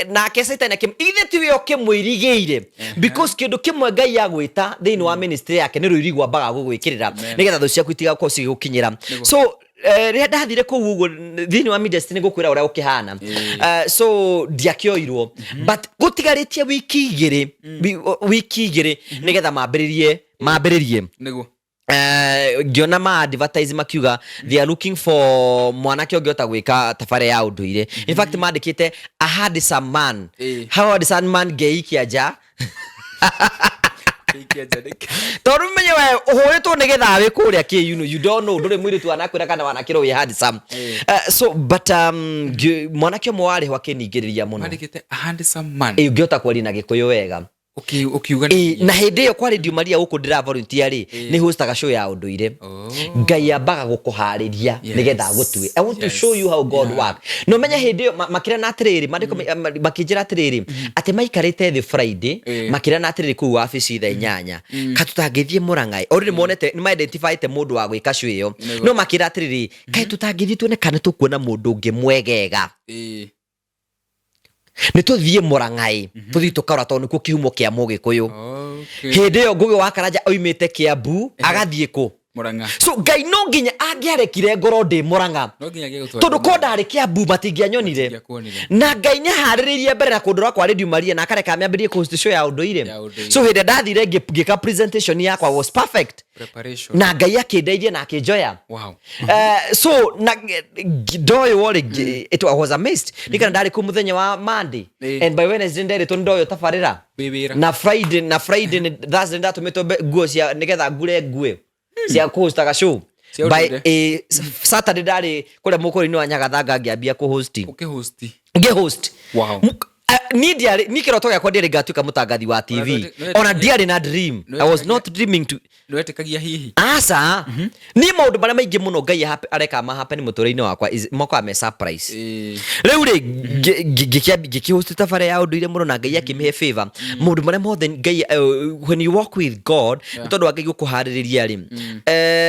nake Saitani ithe tiwe ũkĩmwĩrigĩire because kĩndũ kĩmwe Ngai agwĩta thĩinĩ wa ministry yake nĩ rũirigũ ambaga gũgwĩkĩrĩra nĩgetha thũ ciaku itigakorwo cigĩgũkinyĩra so rĩrĩa ndathire kũu ũguo thĩinĩ wa ministry nĩ gũkwĩra ũrĩa ũkĩhana so ndiakĩoirwo but gũtigarĩtie wiki igĩrĩ nĩgetha mambĩrĩrie nĩguo ngiona ma advertise makiuga they are looking for mwanake ũngĩhota gwĩka tabarĩra ya ũndũire in fact mandĩkĩte a handsome man how handsome man ngeikia nja tondũ menye we ũhũrĩtwo nĩgetha wĩ kũrĩa kĩ you don't know ndũrĩ mũirĩtu anakwĩra kana wanakĩrwo wĩ handsome so but mwanake ũmwe warĩ ho akĩningĩrĩria mũno mandĩkĩte a handsome man ũngĩhota kwaria na Gĩkũyũ wega ukiuga na hĩndĩ ĩyo kwarĩ ndiumaria gũkũ ndĩra volunteer rĩ nĩ hostaga show ya ũndũire Ngai ambaga gũkũharĩria nĩgetha agũtue I want to show you how God work no menya hĩndĩ ĩyo makĩra na atĩrĩrĩ makĩnjĩra atĩrĩrĩ atĩ maikarĩte thĩ Friday makĩra na atĩrĩrĩ kũu wabici thaa 8 katutangĩthiĩ Mũrang'a already monete nĩ identifyĩte mũndũ wa gwĩka show ĩyo no makĩra atĩrĩrĩ kaĩ tũtangĩthiĩ tuone kana tũkuona mũndũ ũngĩ mwegega nĩ tũthiĩ Mũrang'a tũthiĩ tũkarora tondũ nĩkuo kĩhumo kĩa Mũgĩkũyũ hĩndĩ ĩyo Ngũgĩ wa Karanja oimĩte Kĩambu agathiĩ kũ Mũrang'a so Ngai no nginya angĩarekire ngoro ndĩ Mũrang'a tondũ ko ndarĩ Kĩambu matingĩanyonire na Ngai nĩaharĩrĩirie mbere na kũndũra kwa Radio Maria na akareka amĩambĩrĩrie host show ya ũndũire so hĩndĩ ndathire ngĩka presentation yakwa was perfect preparation na Ngai akĩndeithia na akĩnjoya so na ndoyo wori it was amazed nikana ndarĩ kũ mũthenya wa Monday and by Wednesday ndarĩtwo ndoyo tabarĩra na Friday Thursday ndatũmĩtwo nguo cia nĩgetha ngure nguo cia kũhostaga show by Saturday ndarĩ kũrĩa mũkũrĩ-inĩ wa Nyagathanga ngĩambia ngĩhost ni kĩroto gĩakwa ndĩrĩ ngatuĩka mũtangathi wa TV ona ndiarĩ na dream I was not dreaming to ndwetĩkagia hihi asa ni maũndũ marĩa maingĩ mũno Ngai areka mahappen mũtũrĩre-inĩ wakwa moka me surprise rĩu rĩ ngĩkĩhost tabarĩra ya ũndũire mũno na Ngai akĩmĩhe favor maũndũ marĩa mothe Ngai when you walk with God tondũ wa Ngai gũkũharĩrĩria rĩ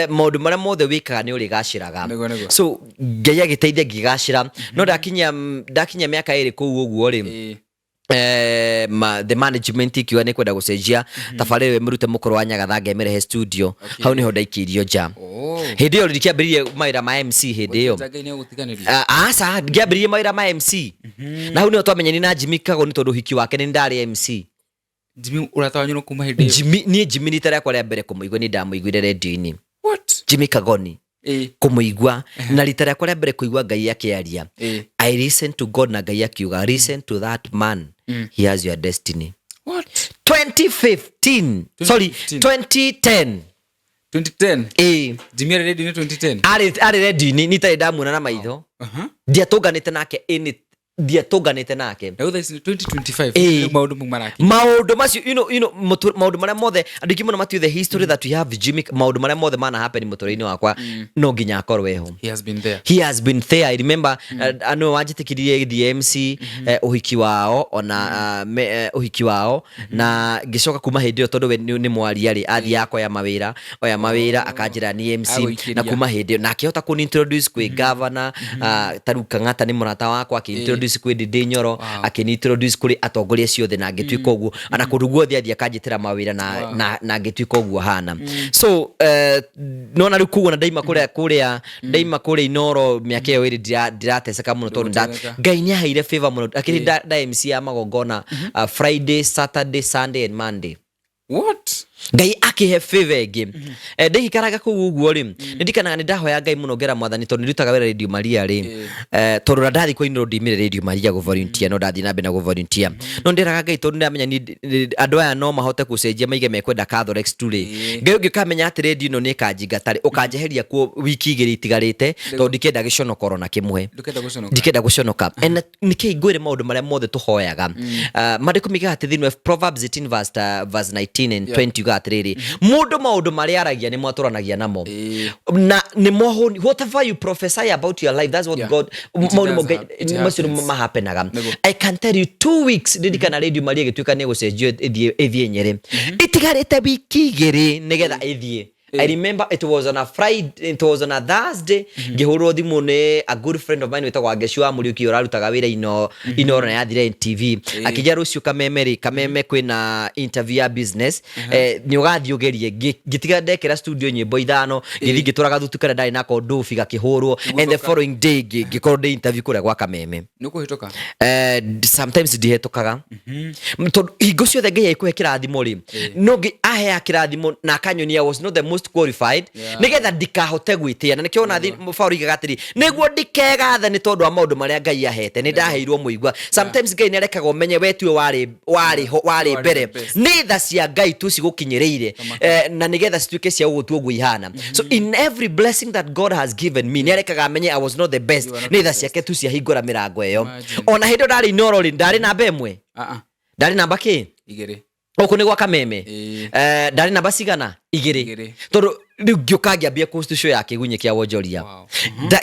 maũndũ marĩa mothe wĩkaga nĩ ũrĩgacĩraga so Ngai agĩteithia ngĩgacĩra no ndakinya mĩaka ĩrĩ kũu ũguo rĩ the management ikiwa nĩ kwenda gũcenjia tabarĩra mĩrute mũkũrũ wa Nyagathanga emerehe studio hau niho ndaikĩirio nja hĩndĩ ĩyo ndikĩambĩrĩrie mawĩra ma MC hĩndĩ ĩyo asa ngĩambĩrĩrie mawĩra ma MC na hau niho twamenyani na Jimmy Kago nĩ tondũ ũhiki wake nĩ ndarĩ MC Jimmy ũratanywo kuma hĩndĩ ĩyo Jimmy nĩ rĩakwa rĩa mbere kũmũigua nĩ ndamũiguire radio-inĩ Jimmy Kagoni kũmũigua na rita rĩakwa rĩa mbere kũigua Ngai akĩaria I listen to God na Ngai akiuga listen to that man he has your destiny 2010 Jimmy arĩ radio-inĩ 2010 arĩ radio-inĩ nitarĩ ndamuona na maitho ndiatũnganĩte nake ndiatũnganĩte nake now this is 2025 maũndũ macio maũndũ marĩa mothe andũ aingĩ mũno matiũĩ the history that we have Jimmy maũndũ marĩa mothe mana happen mũtũrĩre-inĩ wakwa no nginya akorwo eho he has been there I remember ano wanjĩtĩkĩririe DMC ũhiki wao ona ũhiki wao na ngĩcoka kuma hĩndĩ ĩyo tondũ we nĩ mwaria rĩ athia akoya mawĩra akanjĩra ni MC na kuma hĩndĩ ĩyo na akĩhota kũni introduce kwĩ governor Tarũ Kang'ata nĩ mũrata wakwa akĩ kwĩ Ndindi Nyoro akĩnintroduce kũrĩ atongoria ciothe na ngĩtuĩka ũguo ana kũndũ guothe athia kanjĩtĩra mawĩra na ngĩtuĩka ũguo hana so nona rĩu kuona ndaima kũrĩa Inoro mĩaka ĩyo ĩrĩ ndirateceka mũno tondũ Ngai nĩaheire favor mũno akĩrĩ nda MC ya magongona Friday Saturday Sunday and Monday Ngai akihe favor ĩngĩ ndĩgikaraga kũu ũguo rĩ ndikanaga nĩ ndahoya Ngai mũno ngera mwathani tondũ nĩrutaga wĩra Radio Maria rĩ tondũ ndathi kũinĩrwo ndimire Radio Maria go volunteer no ndathi na mbere na go volunteer no ndĩraga Ngai tondũ ndamenya andũ aya no mahote gũcenjia maige mekwenda Catholics tu rĩ Ngai ũngĩkamenya atĩ radio ĩno nĩ kanjinga tarĩ ũkanjeheria kuo wiki igĩrĩ itigarĩte tondũ ndikenda gĩconokoro na kĩmwe ndikenda gũconoka nĩkĩ ngwĩre maũndũ marĩa mothe tũhoyaga Maandĩko miga atĩ thĩinĩ wa Proverbs 18 verse 19 and 20 atiriri mundu maundu maria aragia ni mwaturanagia namo na ni mohoni whatever you prophesy about your life that's what God ma happenaga I can tell you 2 weeks ndikana Radio Maria gituika ni gucenjio ithie nyere itigarite wiki igiri nigetha ithie I remember it was on a Friday, it was on a Thursday. Ngihurwo thimu ni a good friend of mine wetagwa Geshua Muriuki urarutaga wira ino na yathire TV. Akija rucio kameme kwina interview ya business. Ni ugathi ugerie gitiga ndekera studio nyimbo ithano ngithi ngituraga thutukana ndari nako ndufi gakihurwo and the following day ngikorwo ndi interview kuria gwa kameme. Nuko hitoka? Sometimes ndihetokaga. Hingo ciothe Ngai ikuhe kirathimo ri. No ahe kirathimo na kanyonia I was not the most qualified nigetha ndikahote gwitia na nikiona Fauri gagatiri niguo ndikegatha ni tondu wa maundu maria Ngai ahete ni ndaheirwo muigwa sometimes Ngai nerekaga umenye wetu wari mbere ni tha cia Ngai tu cigukinyireire na nigetha cituike cia gutu ugu ihana so in every blessing that God has given me nerekaga amenye I was not the best ni tha ciake tu cia hingura mirango eyo ona hindo ndari inorori ndari namba imwe ndari namba ki igiri Oko ni gwa kameme ndari namba cigana igiri tondu riu ngiokagia bia host show yake gunye kia wonjoria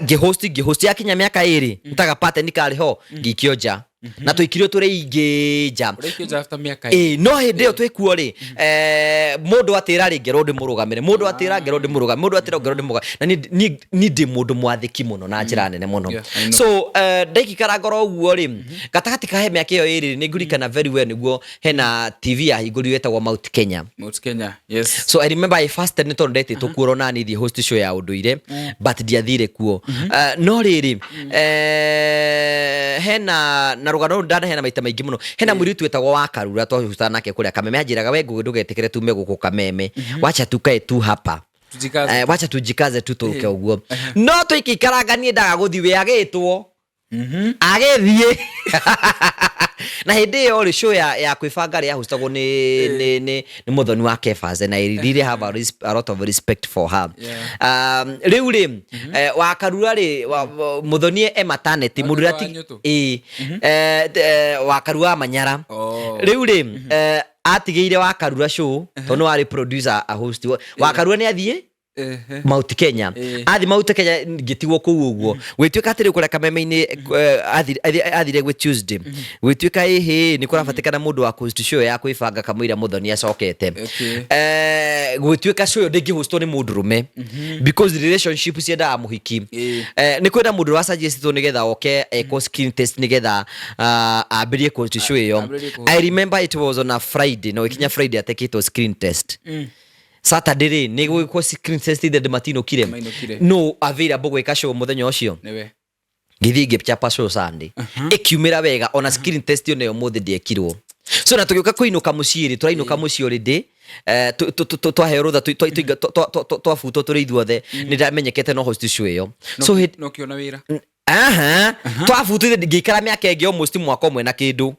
ngihost yakinya miaka 2 ntaga pattern kari ho ngikionja na tuikirio turi ingeja after miaka no hindi yo twikuo ri mundu atira ri ngero ndi murugamire mundu atira ngero ndi murugamire mundu atira ngero ndi muruga na ni ndi mundu mwathiki muno na njira nene muno so ndikikara ngoro uguo ri gatagati ka he miaka iyo iri ni ngurikana very well niguo hena TV ya hinguri wetagwo Mount Kenya yes so I remember I fasted ni tondu ndete tukuoro na ni the host show ya unduire but ndiathire kuo no riri hena na rugano ndana hena maita maingi muno hena muritu wetagwo wa Karura twahutana nake kuria kameme ajiraga we ndugetikire tume guku kameme wacha tukae tu hapa wacha tujikaze tu tuke uguo no tuikikaranga ni ndaga guthi we agitwo agithie na hindi yo ri show ya kwibanga ri hostagwo ni muthoni wa Kefas and I really have a lot of respect for her riu ri wa Karura ri muthoni maternity mudurati wa Karura Manyara riu ri atigeire wa Karura show tono wari producer a host wa Karura ni athie Mount Kenya athi Mount Kenya ngitiwo kuu uguo gwituika atiri kura kameme-ini athire gwe Tuesday gwituika ehe ni kurafatikana mundu wa host show ya kwibanga kamwira muthoni acokete gwituika show ndingi host ni mundu rume because relationship cienda muhiki ni kwenda mundu wa suggest to nigetha oke eco skin test nigetha abirie host show iyo I remember it was on a Friday no ikinya Friday atekito screen test Saturday ni gwiko screen test the Martino kire no available gwika show muthenya ucio niwe ngithi ngipchapa show Sunday ikiumira wega ona screen test yo nayo mothe ndiekirwo so na tugiuka kuinuka muciiri turainuka muci already twaherutha twafuto turi ithuothe ni ndamenyekete no host show iyo so no kiona wira twafutire ngikara miaka ingi almost mwaka umwe na kindu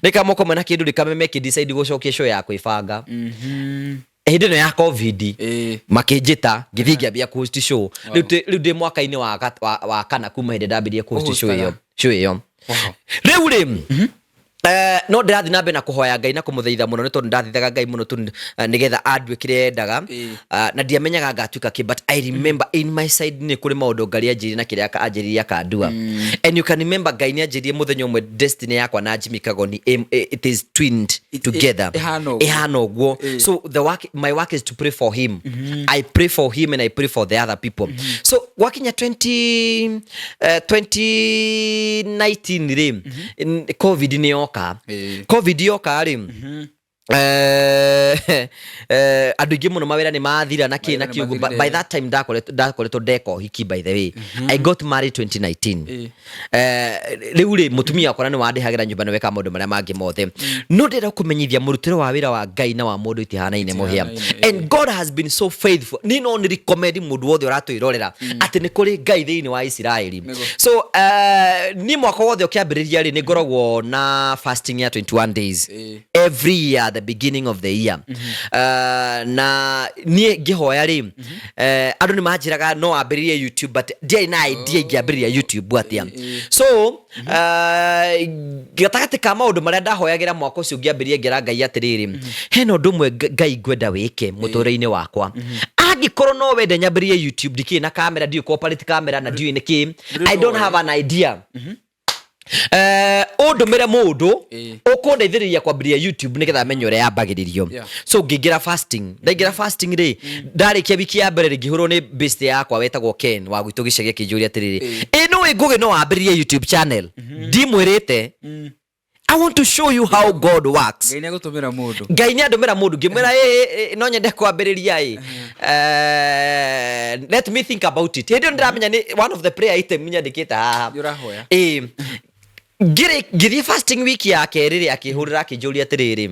nikamoko mwe na kindu nikameme decide gucokia show ya kwibanga hindi no ya COVID makijita ngithingia bia host show riu ndi mwaka-ini wa kana kuma hindi ndambirie host show iyo riu ri no ndirathi nambe na kuhoya Ngai na kumuthaitha muno ni tondu ndathithaga Ngai muno tu nigetha andwikire ndaga na ndiamenyaga ngatuika ki but I remember in my side ni kuri maundu Ngai anjiri na kiria anjiriria kandua and you can remember Ngai ni anjiri muthenya umwe destiny yakwa na Jimmy Kagoni it is twinned together ehano guo so my work is to pray for him I pray for him and I pray for the other people so wakinya 2019 ri COVID ni COVID yoka ri andu ingi muno mawira ni mathira na kĩ by that time ndakoretwo ndeka hiki by the way. I got married 2019. Riu ri mutumia wakwa ni wandihagira nyumba ni weka maundu maria mangi mothe no ndira kumenyithia murutiro wa wira wa Ngai na wa mundu itihanaine Muhia, and God has been so faithful. Ni no ni recommend mundu wothe uratwirorera ati ni kuri Ngai thiini wa Israeli. So ni mwaka wothe ukiambiriria ri ni ngoragwo na fasting ya 21 days every year at the beginning of the year. Na nie ngihoya ri andu ni manjiraga no ambiririe YouTube, but dia na idea ngiambiriria YouTube atia. So gatagati ka maundu maria ndahoyagira mwaka ucio ngiambiririe ngira Ngai atiriri heno ndumwe Ngai ngwenda wike muture-ini wakwa. Angikorwo no wende nyambiririe YouTube diki na camera ndio corporate camera na ndio niki I don't have an idea. Ndumire mundu ukundeithiriria kwambiria YouTube nigetha menye uria yambagiririo. So ngingira fasting, ndaingira fasting ri ndarikia wiki ya mbere ngihurwo ni best yakwa wetagwo Ken wa gwitu gicege kinjuri atiriri no ngugi no wambirie YouTube channel ndimwirite I want to show you how God works. Ngai niagutumira mundu. Ngai niandumira mundu ngimwira no nyende kwambiriria let me think about it. Ndio ndiramenya ni one of the prayer item nyandikita haha. Yurahoya. Ngithie fasting week ya keriri akihurira kinjuri atiriri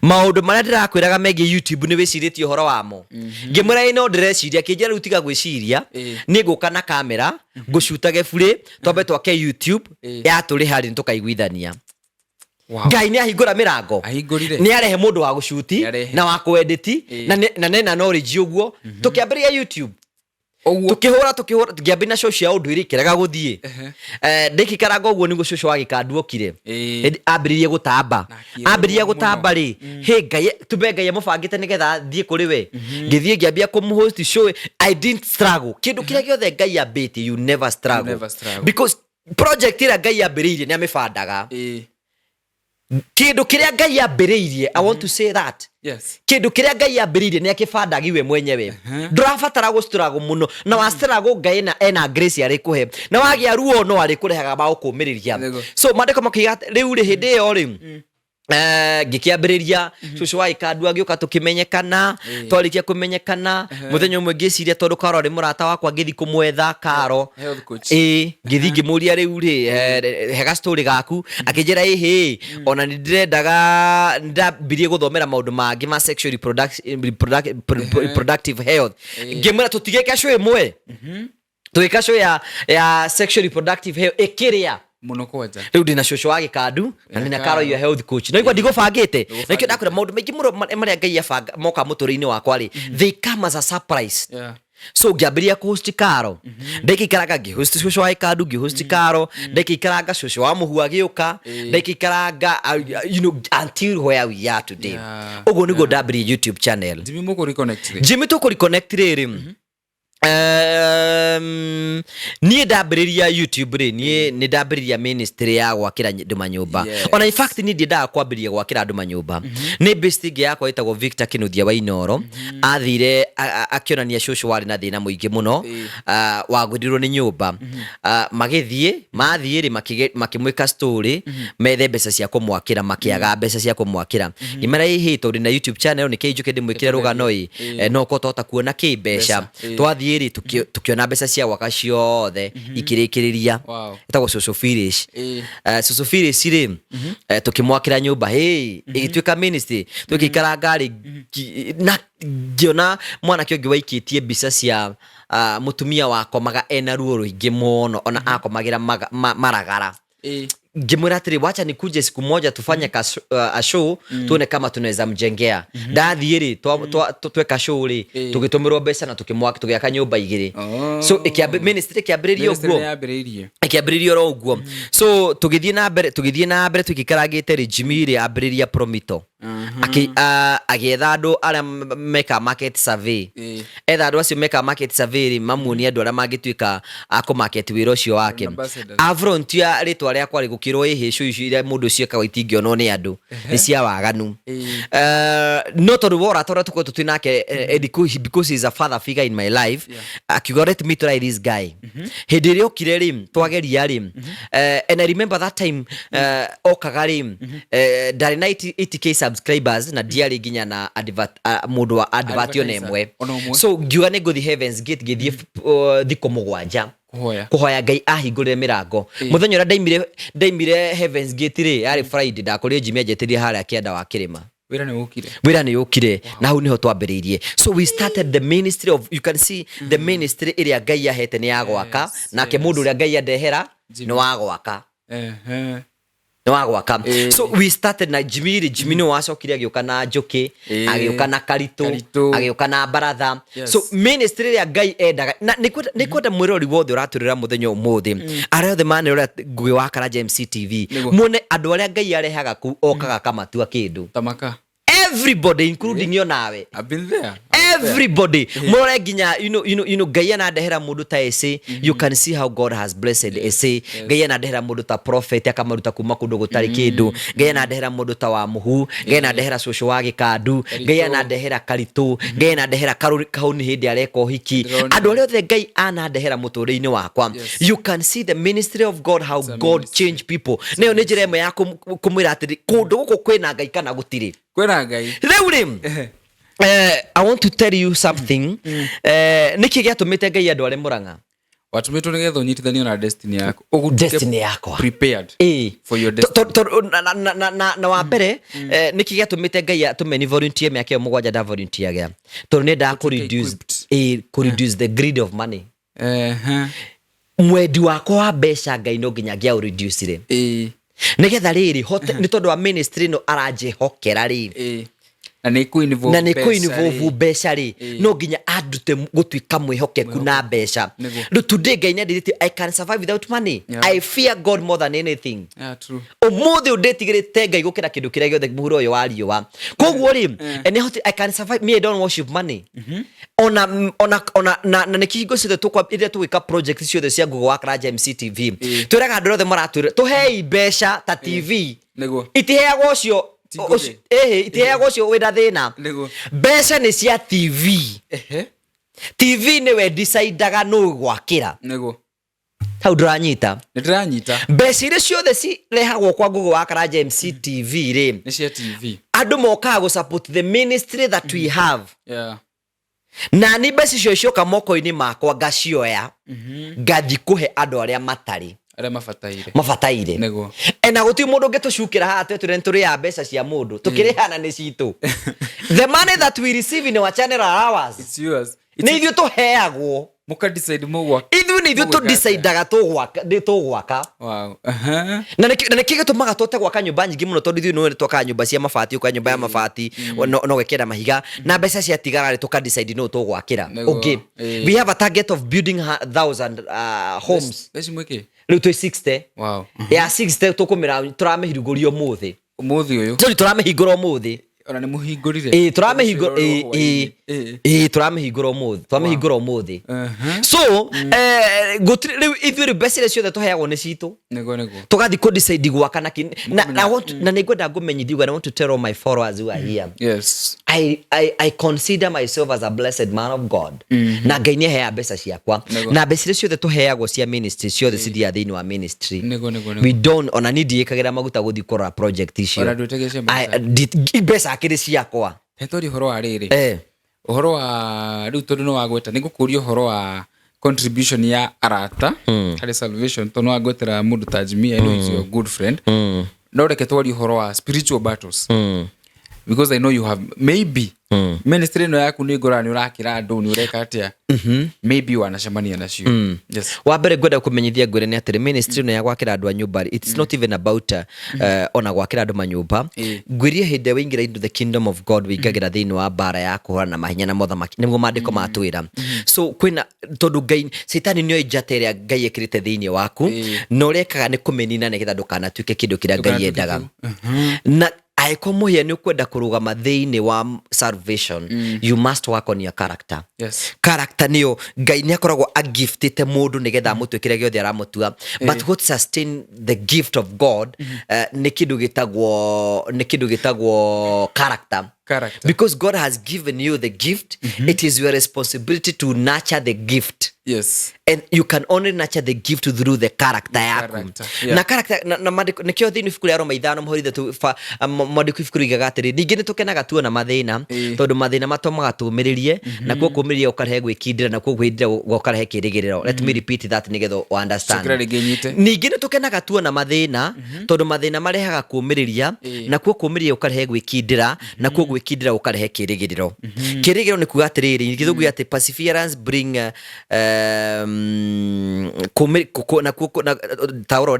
maundu maria ndirakwiraga megie YouTube ni wiciritie uhoro wamo ngimwira no ndireciria kinjira riu tiga gwiciria ni nguka na camera ngucutage bure twambe twake YouTube ya turi hari tukaiguithania. Ngai ni ahingura mirango ni arehe mundu wa gucuti na wa kuedit na nena knowledge uguo tukiambiria YouTube tukihura ngiambi na social undu iri kiraga guthie ndikikaraga uguo nigu social wa gikandu okire ambiririe gutamba ri he Ngai tube Ngai mubangite nigetha thie kuri we ngithie ngiambia kumuhost show. I didn't struggle kindu kiria giothe Ngai ambite you never struggle because project ira Ngai ambiririe ni amibandaga kindu kiria Ngai ambiririe. I want to say that kindu kiria Ngai ambiririe ni akibandagi we mwenyewe ndurabatara gusturago muno na wasturago Ngai na ena grace ari kuhe na wagia ruo no ari kurehaga ba ukumiriria. So mandiko makiga riu ri hindi yo ri ngikiambiriria cucu wa ikandu agioka tukimenyekana twarikia kumenyekana muthenya umwe ngiciria tondu Karo ri murata wakwa ngithi kumwetha Karo ngithi ngimuria riu ri hega story gaku akinjira ona ni ndirendaga ndambirie guthomera maundu mangi ma sexual reproductive health ngimwira tutigeke show imwe tuika show ya sexual reproductive health ikiria muno kwanza riu ndina cucu wa gikandu na ndina Karo your health coach no igwa ndigubangite nikio ndakwira maundu maingi muno maria Ngai abanga moka muture-ini wakwa ri they come as a surprise. So ngiambiria kuhost Karo ndikikaraga ngihost cucu wa gikandu ngihost Karo ndikikaraga cucu wa Muhua agioka ndikikaraga until where we are today. Ugo nigo ndambirie YouTube channel Jimmy to reconnect riri nie ndambiriria YouTube ri nie ni ndambiriria ministry ya gwakira andu manyumba ona in fact ni ndiendaga kwambiria gwakira andu manyumba ni bestige yakwa itagwo Victor Kinuthia wa Inoro athire akionania cucu wari na thina muingi muno wagwirirwo ni nyumba mathie ri makimwika story methe mbeca cia kumwakira makiaga mbeca cia kumwakira imara hito ri na YouTube channel ni kijuke ndimwikira rugano no ko tota kuona ki mbeca twathie ri tukiona mbeca cia gwaka ciothe ikirikiriria itagwo social finish social finish ri tukimwakira nyumba igituika ministry tukikara ngari na ngiona mwana kio ngiwaikitie mbica cia mutumia wakomaga ena ruo ruingi muno ona akomagira maragara ngimwira atiri wacha nikuje siku moja tufanye a show tuone kama tunaweza mjengea ndathie ri tweka show ri tugitumirwo mbeca na tukimwaka tugiaka nyumba igiri so ministry kiambiririo uguo so tugithie na mbere tukikaragite ri Jimmy ri ambiriria Promito agietha andu aria meka market survey etha andu acio meka market survey ri mamuonia andu aria mangituika aku market wira ucio wake avrontia ritwa riakwa ri gukirwo ihishu iria mundu ucio ekaga itingionwo ni andu ni cia waganu no tondu wora tora tuko tutinake because he is a father figure in my life akiuga let me try this guy hindi ri okire ri twageria ri and I remember that time okaga ri ndari 80k subscribers na diari nginya na mundu wa advert one emwe so ngiuga ni nguthi Heaven's Gate githie thiko mugwanja kuhoya Ngai ahingurire mirango muthenya ura ndaimire Heaven's Gate ri yari Friday ndakuri Jimmy ajetirie haria kienda wa kirima wira ni ukire na hau niho twambiriirie so we started the ministry of you can see the ministry iria Ngai ahete ni ya gwaka nake mundu uria Ngai andehera ni wa gwaka so we started na Jimmy no wacokire agioka na njuki agioka na karitu agioka na baratha so ministry ya Ngai endaga ni kwenda mwirori wothe uraturira muthenya umuthi aria othe mane ura ngugi wa Karanja MCTV mone andu aria Ngai arehaga ku okaga kamatua kindu tamaka everybody including you nawe I've been there everybody more nginya you know Ngai anadehera mundu ta ese you can see how God has blessed ese Ngai anadehera mundu ta prophet akamaruta kuma kundu gutari kindu Ngai anadehera mundu ta wa muhu Ngai anadehera cũcũ wa gikandu Ngai anadehera karitu Ngai anadehera kauni hindi areka uhiki andu aria othe Ngai anadehera muturire-ini wakwa you can see the ministry of God how God change people nayo ni njira ĩmwe ya kumwira atiri kundu guku kwina Ngai kana gutiri kwina Ngai riu I want to tell you something niki giatumite Ngai andu ari Murang'a watumitwo nigetha unyitithanio na destiny yako destiny yako prepared for your destiny na wa mbere niki giatumite Ngai atumeni volunteer miaka yo mugwanja da volunteer gya to ne da ku reduce the greed of money mwendi wako wa mbeca Ngai no nginya gya reduce ire nigetha riri hote ni tondu wa ministry no arajehokera riri na ni involve mbeca ri no nginya andute gutuika mwihokeku na mbeca no today Ngai ndithiti I can survive without money I fear God more than anything true umuthi undetigirite Ngai gukira kindu kiria giothe muhuro uyu wa riwa koguo ri I can survive me I don't worship money ona na nikihingo ciothe tukwa iria tuwika project ciothe cia ngugo wa Karanja MCTV twiraga andu othe maratwira tuhei mbeca ta TV itiheagwo cio itiheagwo cio wina thina mbeca ni cia TV TV niwe decidaga no gwakira hau nduranyita mbeca iria ciothe cirehagwo kwa ngugo wa Karanja MCTV ri ni cia TV andu mokaga gu support the ministry that we have na ni mbeca icio cioka moko-ini makwa ngacioya ngathi kuhe andu aria matari aria mafataire na guti mundu ngitucukira haha turi ya mbeca cia mundu tukirihana ni citu the money that we receive in our channel hours it's yours ni ithu tuheagwo muka decide mugwa ithu ni ithu tu decidaga tugwaka wow na niki gitumaga tote gwaka nyumba nyingi muno tondu ithu no twaka nyumba cia mabati kwa nyumba ya mabati no gwekera mahiga na mbeca cia tigara ri tuka decide no tugwakira okay we have a target of building 1000 homes riu tu 60 wow ya 60 tukumira turamehirigurio muthi uyu turamehingura umuthi ona ni muhingurire turamehingura umuthi so riu ithuĩ mbeca ciothe tuheagwo ni citu tugathi ku decide gwaka na nĩngwenda ngũmenyithie I want to tell all my followers who are here yes I consider myself as a blessed man of God na Ngai nĩ hea mbeca ciakwa na mbeca ciothe tuheagwo cia ministry ciothe cithia thĩinĩ wa ministry we don't ona ni ndiĩkagĩra maguta gũthi kũrora project icio mbeca akĩrĩ ciakwa hetori horo wa rĩrĩ uhoro wa riu tondu no wagweta ningũkũria uhoro wa contribution ya arata harĩ salvation tondu wagwetera mundu ta Jimmy I know he's your good friend no reke twari uhoro wa spiritual battles because I know you have maybe ministry no yaku ni ngorani urakira andu ni ureka atia maybe wanacemania nacio yes wa mbere ngwenda kumenyithia ngwire ni atiri ministry no ya gwakira andu a nyumba it's not even about ona gwakira andu manyumba ngwirie hinde wingira into the kingdom of God wigagira thiini wa Mbaara ya kuhura na mahinya na mothamaki niguo mandiko matwira so kwina tondu Ngai Satan nio ijateria Ngai ekirite thiini waku no rekaga ni kumenina nigetha ndukanatuike kindu kiria Ngai endaga na aiko Muhia ni ukwenda kurugama thiini wa salvation you must work on your character character niyo Ngai ni akoragwo a giftite mundu nigetha mutwikire giothe aramutua but what sustain the gift of God ni kindu gitagwo character Character. Because God has given you the gift, it is your responsibility to nurture the gift. Yes. And you can only nurture the gift through the character yaku. Na character na madiko nikio thini ibuku ria Roma 5:3 madiko ibuku rigaga atiri ningi nitukenaga tuona mathina tondu mathina matomaga tumiririe na kuo kumiriria ukarehe gwikindira na kuo gwithira ukarehe kirigiriro. Let me repeat that nigetho understand. Ningi nitukenaga tuona mathina tondu mathina marehaga kumiriria na kuo kumiriria ukarehe gwikindira na kuo gwikindira ukarehe kirigiriro. Kirigiriro ni kuga atiriri ngithugu ati perseverance bring tauro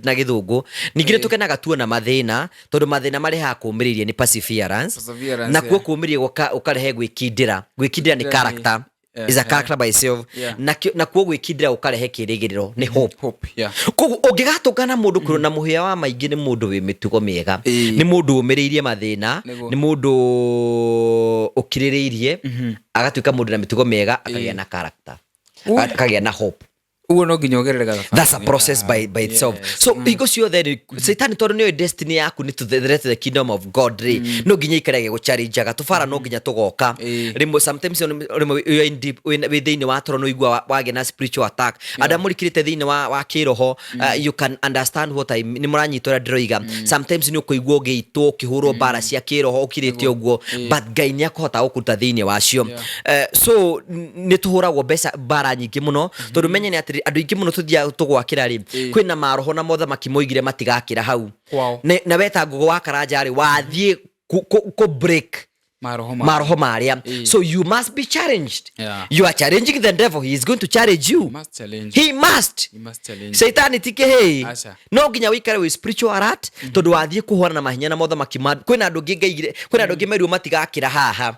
na githungu ningire tukenaga tuona mathina tondu mathina marehaga kumiriria ni perseverance na kuo kumiriria ukarehe gwikindira ni character is a character by itself na kuo gwikindira ukarehe kirigiriro ni hope. Koguo ungigatungana mundu kuru na muhia wa maingi ni mundu wi mitugo miega ni mundu umiriirie mathina ni mundu ukiririirie agatuika mundu na mitugo miega akagia na character akagia na hope. That's a process by itself. So because you there Satan told no destiny yaku ni to the kingdom of God no ginya ikarege go challenge aga tufara no ginya tugoka rimo sometimes rimo you in deep within wa toro no igwa wage na spiritual attack adamurikirite thini wa kiroho you can understand what I ni muranyitora ndiroiga sometimes ni ukuigwa ugeitwo kihuro bara cia kiroho ukirite uguo but Ngai ni akohota gukuta thini wacio so ni tuhuragwo besa bara nyingi muno tondu menye ni ati andu ingi muno tuthia tugwakira ri kwina maroho na motha makimoigire matigakira hau na weta ngugo wa Karanja ri wathie ko break maroho maria so you must be challenged. You are challenging the devil, he is going to challenge you. He must challenge. Satan tike hey no ginya wikare with spiritual alert tondu wathie kuhora na mahinya na motha makimad kwina andu ngigaigire kwina andu ngimeru matigakira haha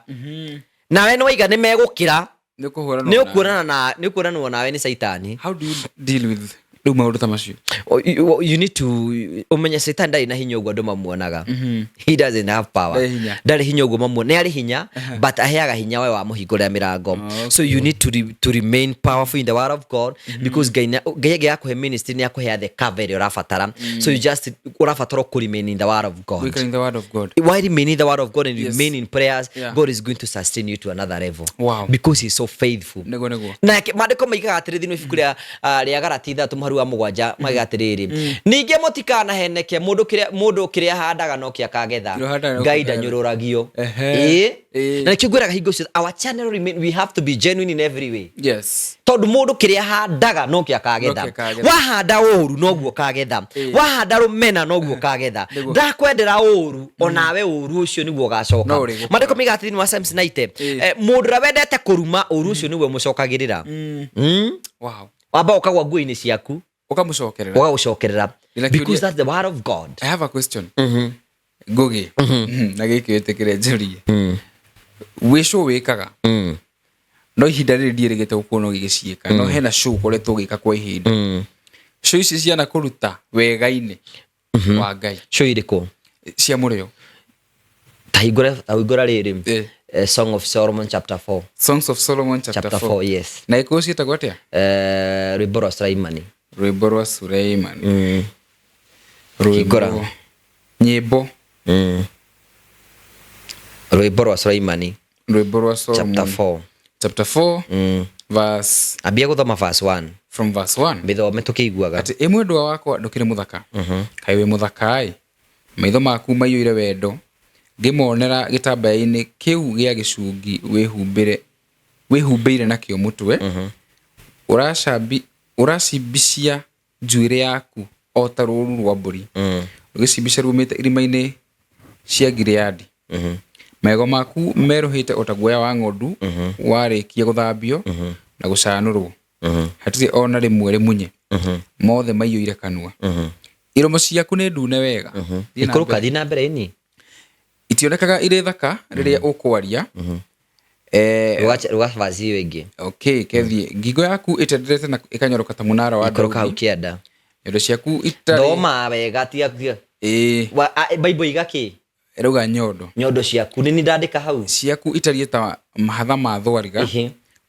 na we no waiga ni megukira ni kuhurana nawe ni Satan. How do you deal with maundu ta macio? You need to umenya Satan ndari na hinya uguo nduma muonaga. He doesn't have power. Ndari hinya uguo mamuona ari hinya but aheaga hinya we wa muhingurira mirango. So you need to remain powerful in the word of God because Ngai yakuhe ministry ni yakuhe the cover urafatara. So you just urafatara ku remain in the word of God. We in the word of God. Why remain in the word of God and remain in prayers? God is going to sustain you to another level. Wow. Because he's so faithful. Nego. Na madeko maiga atiri thino ibuku ria Galati 3:7 maiga atiriri ninge mutikana heneke mundu kiria handaga no kia kagetha Ngai ndanyururagio na kigwiraga hingo cio our channel we have to be genuine in every way. Yes. Tondu mundu kiria handaga no kia kagetha wahanda uru no guo kagetha wahanda rumena no guo kagetha ndakwendera uru onawe uru ucio niguo gacoka madeko miga atiri wa Psalms 90 mundu wendete kuruma uru ucio niguo mucokagirira wow wamba ukagwa nguo-ini ciaku ugagucokerera because that's the word of God. I have a question. Ngugi na giki wetekire njurie wisho wikaga no ihinda riri ndierigite gukuona gigicieka no hena show koretwo gika kwa ihinda show ici ciana kuruta wega-ini wa Ngai show iriku cia murio tahingura riri Song of Solomon chapter 4. Songs of Solomon chapter 4. Yes. Na iko cietagwo atia? Rwimbo rwa Suleimani. Rwimbo nyimbo Rwimbo rwa Suleimani. Chapter 4. Chapter 4 verse abia guthoma verse 1. From verse 1 bithome tukiguaga ati imwe ndwa wakwa ndukire muthaka kai we muthaka ai maitho maku maiyure wendo ngimonera gitambaya-ini kiu gia gicungi wihumbeire nakio mutwe uracibisia njuire yaku o ta ruru rwa mburi ugicibisia rumite irima-ini cia Gileadi magego maku meruhite o ta guoya wa ng'ondu warikia guthambio na gucanurwo hatire ona rimwe rimunye mothe maiyure kanua iromo ciaku ni ndune wega ikuruka thina mbere ini itionekaga ire thaka riria ukwaria ruga vazi wengi okay kethie ngingo yaku itenderete na ikanyoroka ta munara wa ikuruka hau kianda nyondo ciaku itari thoma wega tia Bible igaki ruga nyondo ciaku ni ndandika hau ciaku itari ta mahatha ma thwariga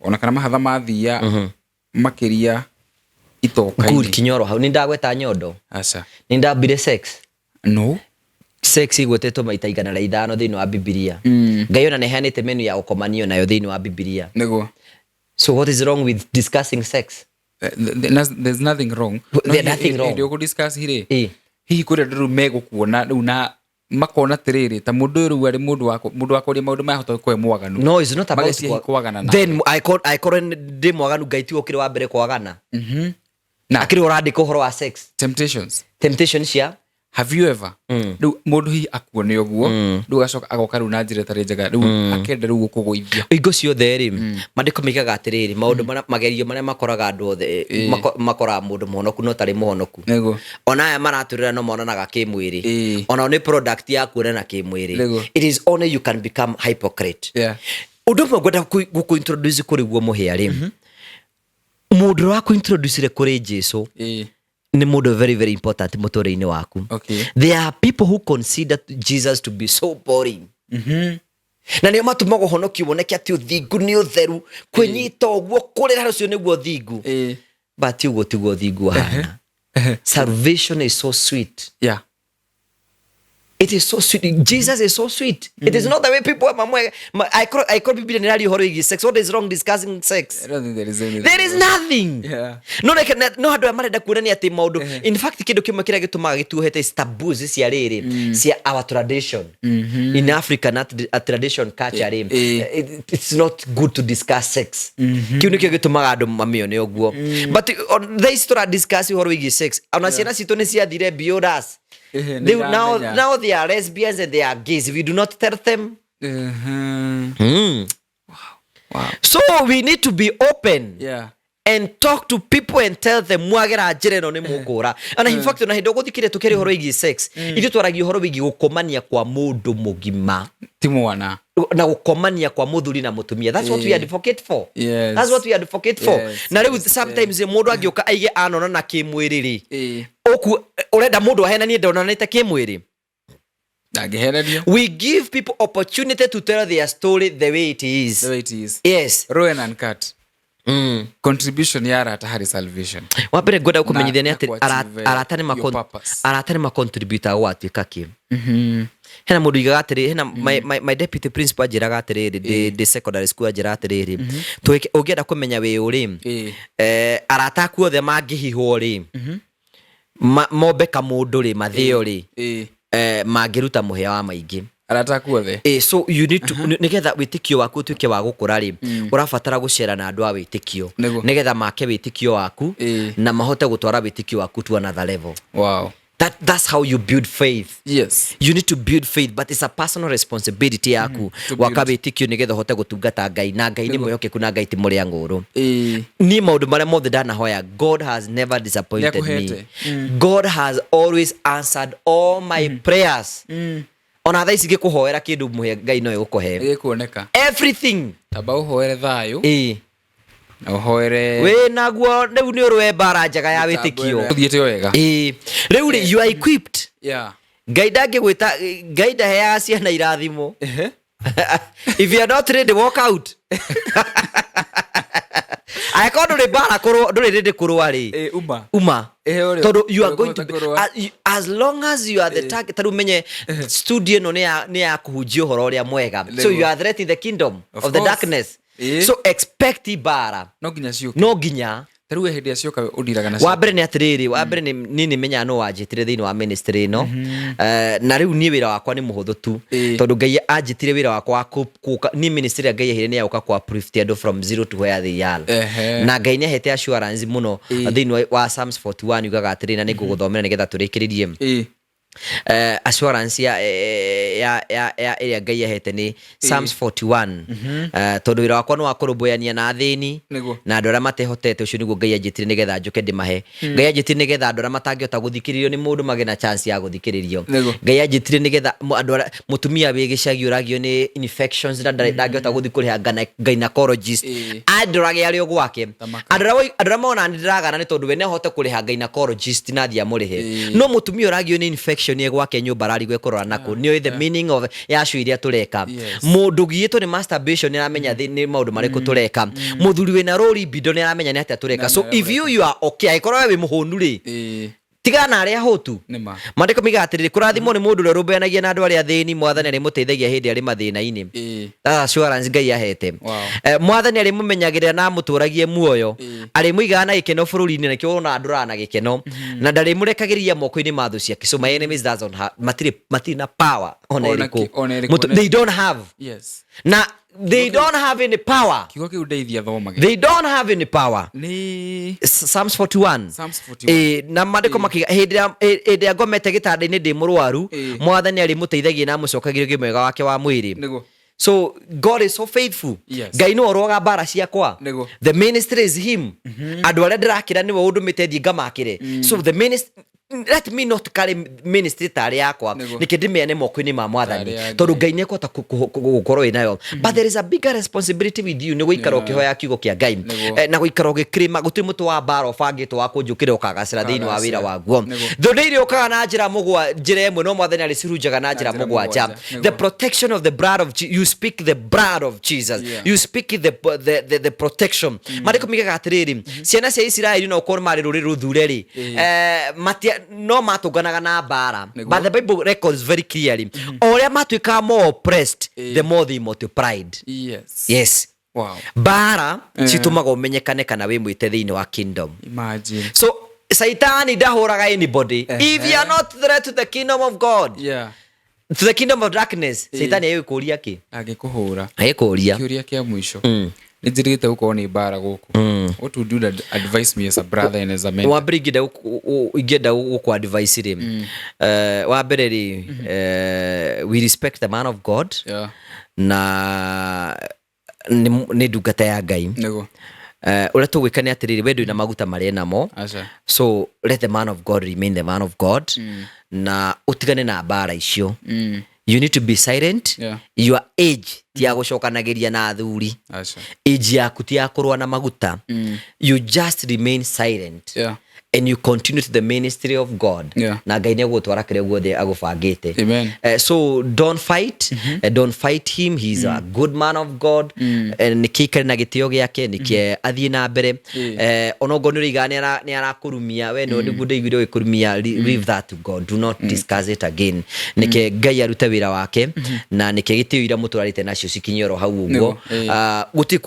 ona kana mahatha ma thia makiria itoka good kinyoro hau ni ndagweta nyondo aca ni ndambire sex no sex igwetetwo maita 105 thiini wa Biblia. Ngai ona nehanite menu ya ukomanio nayo thiini wa Biblia. Nego. So what is wrong with discussing sex? There's nothing wrong. There's nothing wrong. Ndio ku discuss hire. Hihi kuri ndu mego kuona una makona tiriri ta mundu ru ari mundu wako ri maundu mahota kwe mwaganu. No, it's not about kwagana. Then I call ndi mwaganu gaiti okire wa mbere kwagana. Na akiri urandika uhoro wa sex. Temptations ya. Have you ever mundu hi akuone oguo ndu gacoka agoka ru na njire tari njega ru akenda ru kuguithia ingo ciothe ri mandiko migaga atiriri maundu magerio maria makoraga andu othe makora mundu muhonoku no tari muhonoku ona aya maraturira no monanaga kimwiri ona ni product ya kuonana kimwiri. It is only you can become hypocrite. Undu mwe gwenda guku introduce kuri guo Muhia ri mundu wa ku introduce kuri Jesu ni mundu very very important motorine waku. There are people who consider Jesus to be so boring. Na ni matumago honoki woneke ati uthingu ni utheru kwenyita oguo kurira rucio niguo thingu. But ugo tiguo thingu hana. Salvation is so sweet. It is so sweet. Jesus is so sweet. It is not the way people I call people in radio horror sex. What is wrong discussing sex? I don't think there is anything. There is nothing. No hadu amarenda kuonania ati maundu. In fact kido kimwe kira gitumaga gituhete is taboos cia riri cia our tradition. In Africa not a tradition culture it's not good to discuss sex. Kiu nikio gitumaga andu mamione oguo. But they start discussing horror sex. Ona ciana citu ni cia thire biodas. Now they are lesbians and they are gays. We do not tell them. Wow. So we need to be open. And talk to people and tell them mwagera njire no ni mugura. And in fact na hindo guthikire tukeri horo igi sex. Ithu twaragi horo igi gukomania kwa mundu mugima. Timwana. Na gukomania kwa muthuri na mutumia. That's what we advocate for. That's what we advocate for. Na riu sometimes mundu agioka aige anona na kimwiriri. Oku urenda mundu ahenanie ndonanite kimwiri. We give people opportunity to tell their story the way it is. Yes. Raw and uncut. Contribution ya Ratahari salvation. Wapere goda kumenyithia ni ati aratani ma contributor wa atuika ki. Hena mundu igaga atiri hena my deputy principal ajiraga atiri the secondary school ajira atiri tuike ugienda kumenya we uri arata ku othe mangihihwo ri mobe kamundu ri mathio ri mangiruta Muhia wa maingi arata ku othe so you need to nigetha witikio waku tuike wa gukura ri urabatara gucera na andu a witikio nigetha make witikio waku na mahote gutwara witikio waku to another level. Wow. That's how you build faith. Yes. You need to build faith, but it's a personal responsibility yaku. Wakabitikio nigetha hote gutungata Ngai na Ngai ni mwihoke kuna Ngai ti muria nguru. Ni maundu maria mothe dana hoya. God has never disappointed me. God has always answered all my prayers. Ona tha icige kuhoera kindu Muhia Ngai no gukuhe. Ikuoneka. Everything. Taba uhoere thayu. Na uhoere we naguo riu ni urwe Mbaara njaga ya witikio thiete wega riu ri you are equipped. Ngai ndangigwita Ngai ndaheaga ciana irathimo. If you are not ready, walk out. I call the Mbaara kuru nduri ready kurwa ri uma todo you are going to be, as long as you are the target taru menye studio no ne ya kuhujio horo ria mwega, so you are threatening the kingdom of the darkness. So expect Mbaara no nginya taru hindi acioka udiraga na wa mbere ni atiriri wa mbere ni nini menya no wanjitire thiini wa ministry no na riu ni wira wakwa ni muhuthu tu tondu Ngai anjitire wira wakwa ni ministry Ngai hire ni yauka kwa proof andu from zero to where they are na Ngai ni hete assurance muno thiini wa Psalms 41 yugaga atiriri na niguguthomera nigetha turikiririe assurance ya area Ngai hete ni Psalms 41 tondu wira wakwa no akurumboyania na thini na andu aria matehotete ucio niguo Ngai anjitire nigetha njuke ndimahe. Ngai anjitire nigetha andu aria matangihota guthikiririo ni mundu magena chance ya guthikiririo. Ngai anjitire nigetha andu aria mutumia wi gicagi uragio ni infections na ndangihota guthikuriha gynecologist andurage ario gwake andu aria mona ndiragana ni tondu we ne hote kuriha gynecologist na thia murihe no mutumia uragio ni infection ye gwake nyumba rarigwe kurora nako ni the meaning of yacu iria tureka mundu gieto ni masturbation ni aramenya ni maundu mariko tureka muthuri we na rori bido ni aramenya ni atia tureka. So if you are okay, aikoro we muhonu ri tigana aria hotu mandiko migatiriri kurathimo ni mundu ule rubeanagia na andu aria thini mwathani ari muteithagia hindi ari mathina-ini assurance ngai ahete mwathani ari mumenyagirira na muturagie muoyo ari muigaga na gikeno bururi-ini na kio ona andura na gikeno na ndari murekagiriria moko-ini ma thu ciake so my enemies doesn't have matiri na power on eriku they don't have na they don't have any power. They don't have any power. Psalms 41. Na mandiko makiga hĩndĩ ya ngomete gĩtanda-inĩ ndĩ mũrwaru mwathani arĩ mũteithagia na mũcokagĩria mwega wake wa mwĩrĩ. So God is so faithful. Ngai no oroga mbara ciakwa. The ministry is him. Andũ arĩa ndĩrakĩra nĩwe ũndũmĩte thiĩ ngamakĩre. So the ministry, let me not carry ministry tari yakwa nike ndimeane moko-ini ma mwathani tondu ngai nĩ ekũhota gũkorwo nayo. But there is a bigger responsibility with you nĩ gũikara ũkĩhoya kiugo kĩa Ngai na gũikara ũgĩkĩrĩma gũtirĩ mũtũ wa mbara ũbangĩtwo wa kũnjũkĩra ũkagacĩra thĩinĩ wa wĩra waguo. Thũ nĩ ũkaga na njĩra ĩmwe no mwathani arĩcirunjaga na njĩra mũgwanja. The protection of the blood of Jesus. You speak the blood of Jesus. You speak the protection. Mandĩko migaga atĩrĩrĩ ciana cia Isiraeli no ũkorwo marĩ rũrĩrĩ rũthure-rĩ no matunganaga na mbara. But the Bible records very clearly oria matuika more oppressed the more they multiplied. Yes. Wow. Mbara citumaga umenyekane kana wi mwite thiini wa kingdom. Imagine. So Saitani ndahuraga anybody. If you are not threat to the kingdom of God, to the kingdom of darkness, Saitani ayikuria ki agikuhura ayikuria kiuria kia mwisho nijirite uko ni mbara guku. What would you advise me as a brother and as a man? Wambere ingenda guku advice ri wambere ri we respect the man of God na ni ndungata ya Ngai uria tugwika ni atiriri wendo na maguta maria namo. So let the man of God remain the man of God na utigane na mbara icio. You need to be silent. Your age ti ya gucokanagiria na athuri. Age yaku ti ya kurwa na maguta. You just remain silent. And you continue to the ministry of God. Na Ngai nĩ agũtwara kĩrĩa guothe agũbangĩte. So don't fight. Don't fight him. He's a good man of God. Nĩkĩ ikare na gĩtĩo gĩake nĩkĩ athiĩ na mbere. Ona ngo nĩũrĩiga nĩ arakũrumia we no nĩguo ndĩiguire gĩkũrumia. Leave that to God. Do not discuss it again. Nĩkĩ Ngai arute wĩra wake na nĩkĩ gĩtĩo ira mũtũrarĩte nacio cikinye oro hau ũguo. Gũtirĩ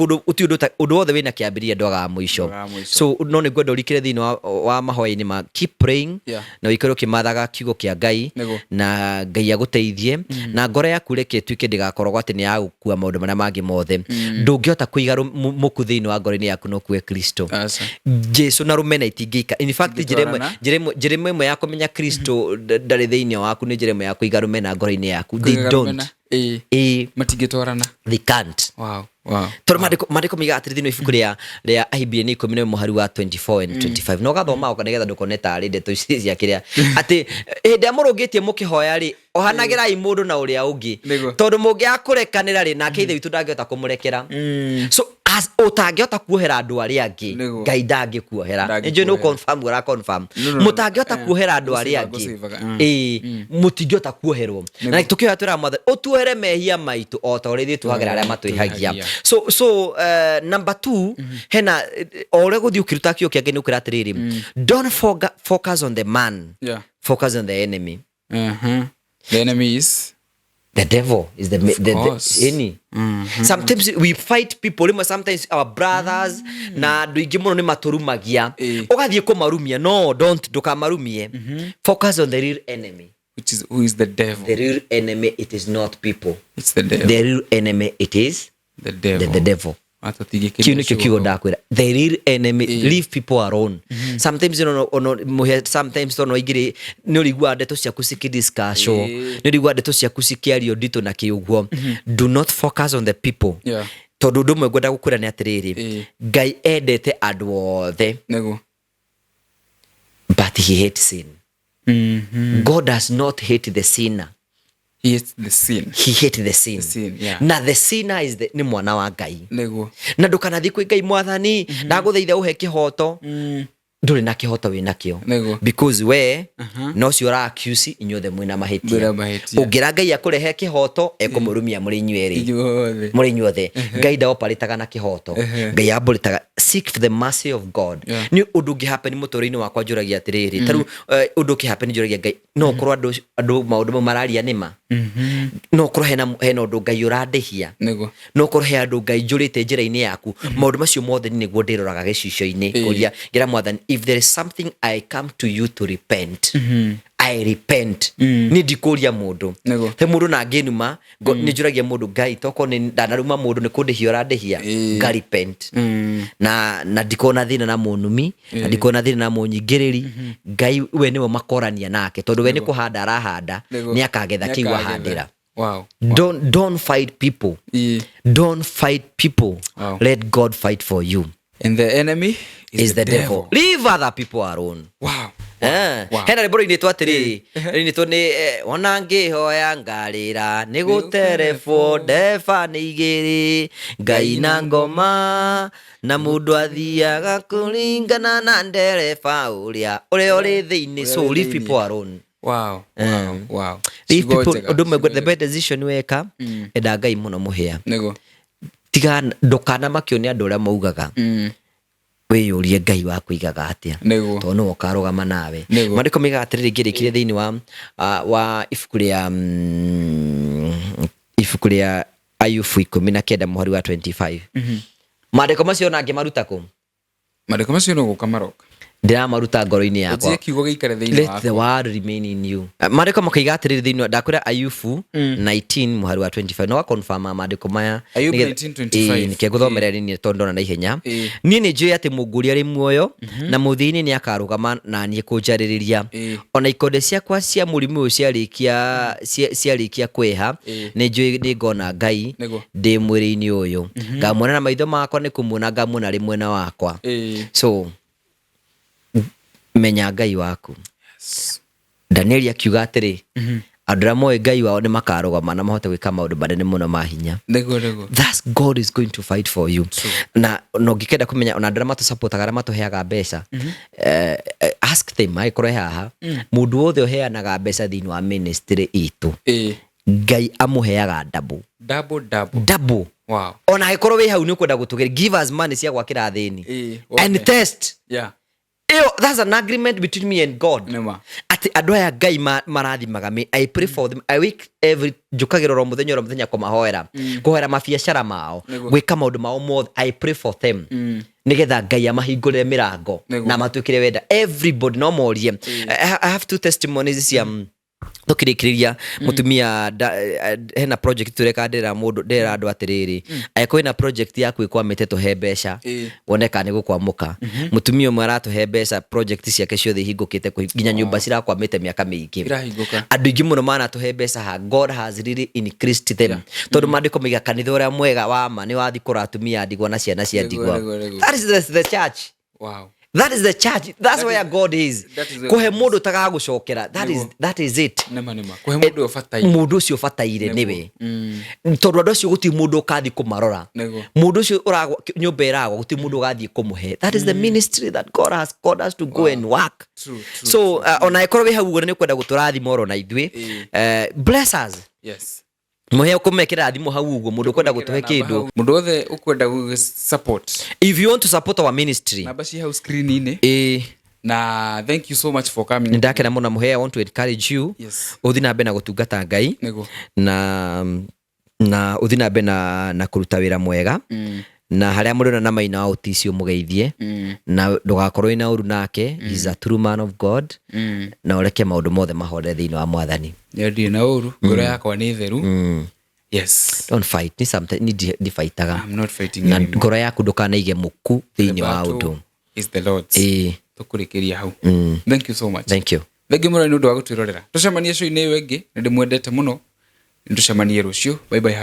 ũndũ wothe wĩna kĩambĩrĩria ndwagaga mũico. So no nĩngwenda ũrikĩre thĩinĩ wa mahoya-inĩ ma keep praying na wikare ukimathaga kiugo kia Ngai na Ngai aguteithie na ngoro yaku reke tuike ndigakorwo ati ni ya gukua maundu maria mangi mothe. Ndungihota kuiga muku thiini wa ngoro-ini yaku no kuwe Kristo. Jesu na rumena itingika. In fact njira imwe ya kumenya Kristo ndari thiini waku ni njira imwe ya kuiga rumena ngoro-ini yaku. They don't. Matingitwarana. They can't. Wow. Toro mandiko miga atiri thino ibuku ria IBN 10 muhari wa 24 and 25 no gathoma o kana getha ndukoneta ari ndeto ici cia kiria ati hinde amurungitie mukihoya ri ohanagirai mundu na uria ungi tondu mungi akurekanira ri nake ithe witu ndangihota kumurekera. So as utangihota kuohera andu aria angi Ngai ndangikuohera. Nje no confirm ura confirm mutangihota kuohera andu aria angi mutingihota kuoherwo na tukihoya twira mothe utuhere mehia maitu o ta uri tuhagira aria matuihagia. So number 2 hena ore guthi ukiruta kio kia Ngai ukira atiriri don't focus on the man. Focus on the enemy. The enemy is the devil. Is the enemy. Sometimes we fight people. Sometimes our brothers na andu ingi muno ni maturumagia ugathie kumarumia. No, don't dukamarumie. Focus on the real enemy, who is the devil. The real enemy, it is not people. It's the devil. The real enemy, it is the devil. The real enemy, leave people alone. Sometimes sometimes no igire no rigwa ndeto cia kusikidiscussion no rigwa ndeto cia kusikiario ndito na kiugo. Do not focus on the people. Tondu ndumwe ngwenda gukura ni atiriri Ngai endete andu othe but he hates sin. God does not hate the sinner. He hates the sin. He hates the sin. Na the sinner is ni mwana wa Ngai. Na ndukanathi kwi Ngai mwathani ndaguthaitha uhe kihoto. nduri na kihoto wi nakio because we no cio ra accuse inyothe mwina mahitia ungira Ngai akurehe kihoto ekumurumia muri inyueri muri inyothe Ngai da operataga na kihoto Ngai abolitaga seek for the mercy of God ni undu ngi happen mutorini wakwa njuragia atiriri taru undu ki happen njuragia Ngai no korwo andu maundu mararia nima no korwo hena undu Ngai urandehia no korwo he andu Ngai njurite njira-ini yaku maundu macio mothe ni niguo ndiroraga gicicio-ini kuria ngira mwathani if there is something I come to you to repent I repent ni ndikuria mundu he mundu na nginuma ni njuragia mundu Ngai toko ni ndanaruma mundu ni kundihia urandehia nga repent na ndikona thina na munumi na ndikona thina na munyingiriri Ngai we niwe makorania nake tondu we ni kuhanda arahanda ni akagetha kiwa handira. Wow. Don't fight people. Don't fight people. Wow. Let God fight for you. And the enemy is the devil. Leave other people alone. Wow. Hena riboro ini twatiri ini to ni onangi hoya ngarira ni guterefo defa ni igiri Ngai na ngoma na mundu athiaga kuringana na nderefa uria uri thiini so leave people alone. Wow. Wow. Leave people the best decision weka enda Ngai muno Muhia tiga ndokana makio andu aria maugaga wiyurie Ngai waku igaga atia to no ukarugama nawe mandiko miga atiriri ngirikire thiini wa ifuku ria Ayubu 19 muhari wa 25 mandiko macio nangi maruta ku mandiko macio no gukamaroka ndira maruta ngoro-ini yakwa let the word remain in you mandiko makaiga atiriri thiini ndakwira Ayubu 19 muhari wa 25 no confirm mandiko maya Ayubu 19:25 ni keguthomerera ni tondo na ihenya ni njui ati munguri ari muoyo na muthini ni akarugama na ni kunjaririria ona ikonde ciakwa cia murimu ciarikia kweha ni njui ni ngona Ngai ndi mwiri-ini uyu ngamwona na maitho makwa ni kumwona ngamwona ri mwena wakwa so menya Ngai waku. Daniel akiuga atiri andu aria moe Ngai wao ni makarugama na mahote gwika maundu manene muno ma hinya. That's God is going to fight for you. Na no ngikenda kumenya ona andu aria matusupport aria matuheaga mbeca ask them ai korwo haha mundu wothe uheanaga mbeca thiini wa ministry itu Ngai amuheaga double. Wow. Ona ikorwo wi hau ni ukwenda gutugeria give us money cia gwakira thiini and test that's an agreement between me and God. Ati andu aya Ngai marathimaga me I pray for them I week every jukagira ro muthenya kumahoera kuhoera mabiacara mao gwika maundu mao mothe I pray for them nigetha Ngai amahingurire mirango na matwikire wenda everybody no morie I have two testimonies cia tukirikiria mutumia hena project tureka ndira mundu ndira andu atiriri ayeko ina project yaku ikwamite tuhe mbeca woneka ni gukwamuka mutumia umwe aratuhe mbeca project ciake ciothe hingukite nginya nyumba cirakwamite miaka mingi andu ingi muno mana tuhe mbeca ha God has really increased them tondu mandiko miga kanitha uria mwega wa ma ni wathi kuratumia ndigwa na ciana cia ndigwa that is the church. Wow. That is the church. That's where God is. Kuhe mundu tagaga gucokera. That is it. Nema. Kuhe mundu ofataire. Mundu ucio ofataire niwe. Tondu andu acio guti mundu kathi kumarora. Mundu ucio uragwa nyumba iragwa guti mundu gathi kumuhe. That is the ministry that God has called us to go and work. True. So ona ikorwo wi hau ni kwenda guturathima oro na ithwe. Bless us. Yes. Muhia kumekira thimu hau uguo mundu kwenda gutuhe kindu mundu othe ukwenda support if you want to support our ministry na basi hau screen-ini na thank you so much for coming ndakena muno Muhia I want to encourage you uthi na bena gutungata Ngai na uthi na bena na kuruta wira mwega na haria mundu na maina wa uticio mugeithie na ndugakorwo ina uru nake he's a true man of God na ureke maundu mothe mahore thiini wa mwathani ndi na uru ngoro yakwa ni theru yes don't fight ni something ni fightaga I'm not fighting na ngoro yaku ndukanaige muku thiini wa undu is the Lord's tukurikiria hau thank you so much thank you muno ni undu wa gutwirorera tucemanie show-ini wengi ndi mwendete muno nducemanie rucio bye bye.